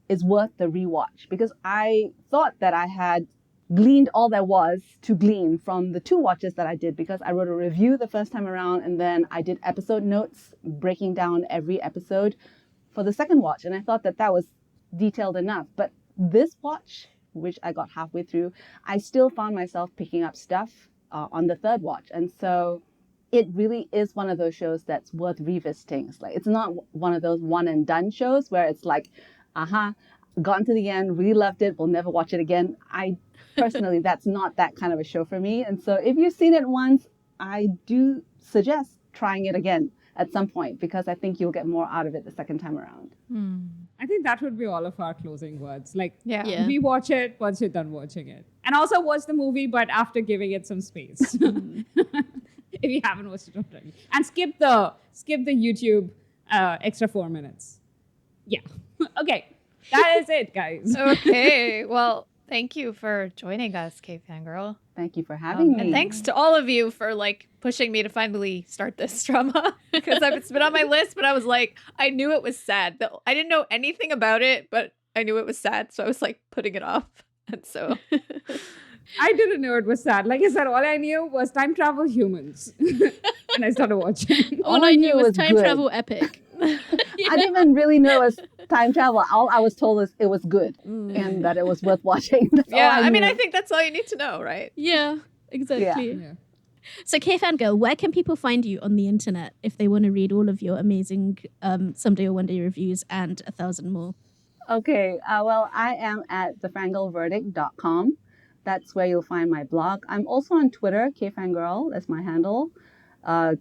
is worth the rewatch, because I thought that I had gleaned all there was to glean from the 2 watches that I did, because I wrote a review the first time around, and then I did episode notes breaking down every episode for the 2nd watch, and I thought that that was detailed enough. But this watch, which I got halfway through, I still found myself picking up stuff on the 3rd watch. And so it really is one of those shows that's worth revisiting. It's like, it's not one of those one and done shows where it's like, gotten to the end, really loved it, we'll never watch it again. I personally, that's not that kind of a show for me. And so if you've seen it once, I do suggest trying it again at some point, because I think you'll get more out of it the second time around. I think that would be all of our closing words. Like, Yeah. rewatch it once you're done watching it. And also watch the movie, but after giving it some space. If you haven't watched it already. And skip the YouTube extra 4 minutes. Yeah. Okay. That is it, guys. Okay. Well, thank you for joining us, kfangurl. Thank you for having me. And thanks to all of you for like pushing me to finally start this drama, because it's been on my list, but I was like, I knew it was sad. I didn't know anything about it, but I knew it was sad, so I was like putting it off. And so I didn't know it was sad. Like I said, all I knew was time travel humans. And I started watching. All I knew was time good. travel epic. I didn't even really know it was time travel. All I was told is it was good and that it was worth watching. That's all I mean, knew. I think that's all you need to know, right? Yeah, exactly. Yeah. So, kfangurl, where can people find you on the internet if they want to read all of your amazing Someday or One Day reviews and 1,000 more? Okay, well, I am at thefangirlverdict.com. That's where you'll find my blog. I'm also on Twitter, kfangurl, that's my handle.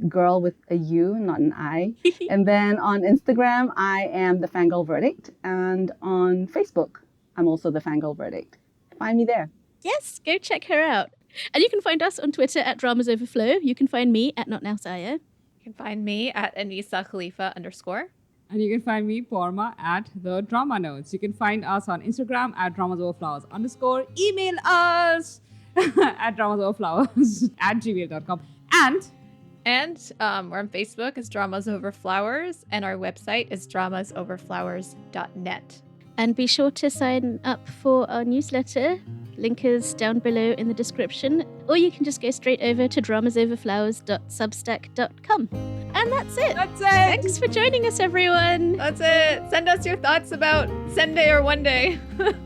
Girl with a U, not an I. And then on Instagram, I am the Fangirl Verdict. And on Facebook, I'm also the Fangirl Verdict. Find me there. Yes, go check her out. And you can find us on Twitter at Dramas Overflow. You can find me at NotNowSaya. You can find me at Anisa Khalifa _. And you can find me, Porma, at The Drama Notes. You can find us on Instagram at dramasoverflowers_. Email us at dramasoverflowers@gmail.com. And we're on Facebook as Dramas Over Flowers, and our website is dramasoverflowers.net. And be sure to sign up for our newsletter. Link is down below in the description. Or you can just go straight over to dramasoverflowers.substack.com. And that's it. That's it. Thanks for joining us, everyone. That's it. Send us your thoughts about Sunday or One Day.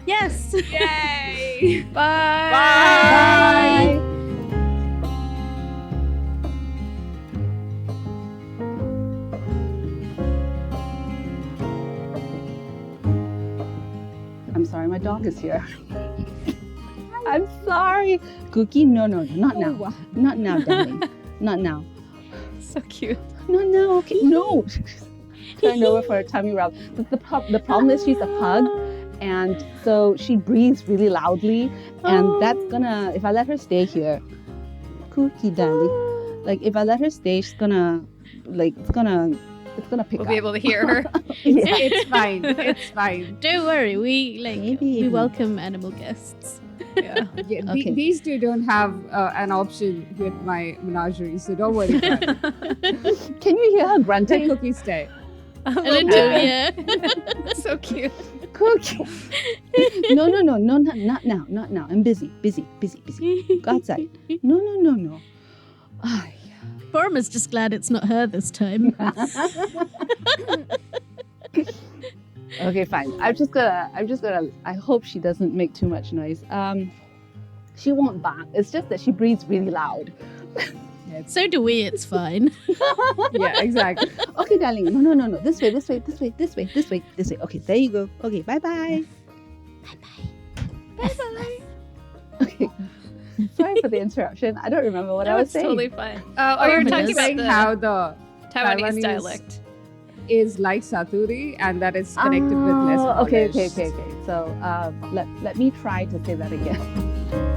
Yes. Yay. Bye. Bye. I'm sorry, my dog is here. I'm sorry. Cookie, no, not now. Oh, wow. Not now, darling. Not now. So cute. Not now, okay. No. Turned over for a tummy rub. The problem is she's a pug, and so she breathes really loudly, and that's gonna, if I let her stay here, Cookie, darling, like if I let her stay, she's gonna, like, it's gonna pick We'll up. be able to hear her. Yeah. It's fine. It's fine. Don't worry, we Maybe. we welcome animal guests. Yeah. Yeah, Okay. these two don't have an option with my menagerie, so don't worry about it. Can you hear her Let grunting? Cookie stay. A little, yeah. So cute. Cookie. No, not now, not now. I'm busy. Go outside. No. Ay. Porma's just glad it's not her this time. Okay, fine. I'm just gonna. I hope she doesn't make too much noise. She won't bark. It's just that she breathes really loud. So do we, it's fine. Yeah, exactly. Okay, darling. No. This way. Okay, there you go. Okay, bye-bye. Bye-bye. Okay. Sorry for the interruption. I don't remember what I was It's saying. totally fine. Oh, you were talking about the how the Taiwanese dialect. is like Saturi, and that is connected with less Okay. polish. So let me try to say that again.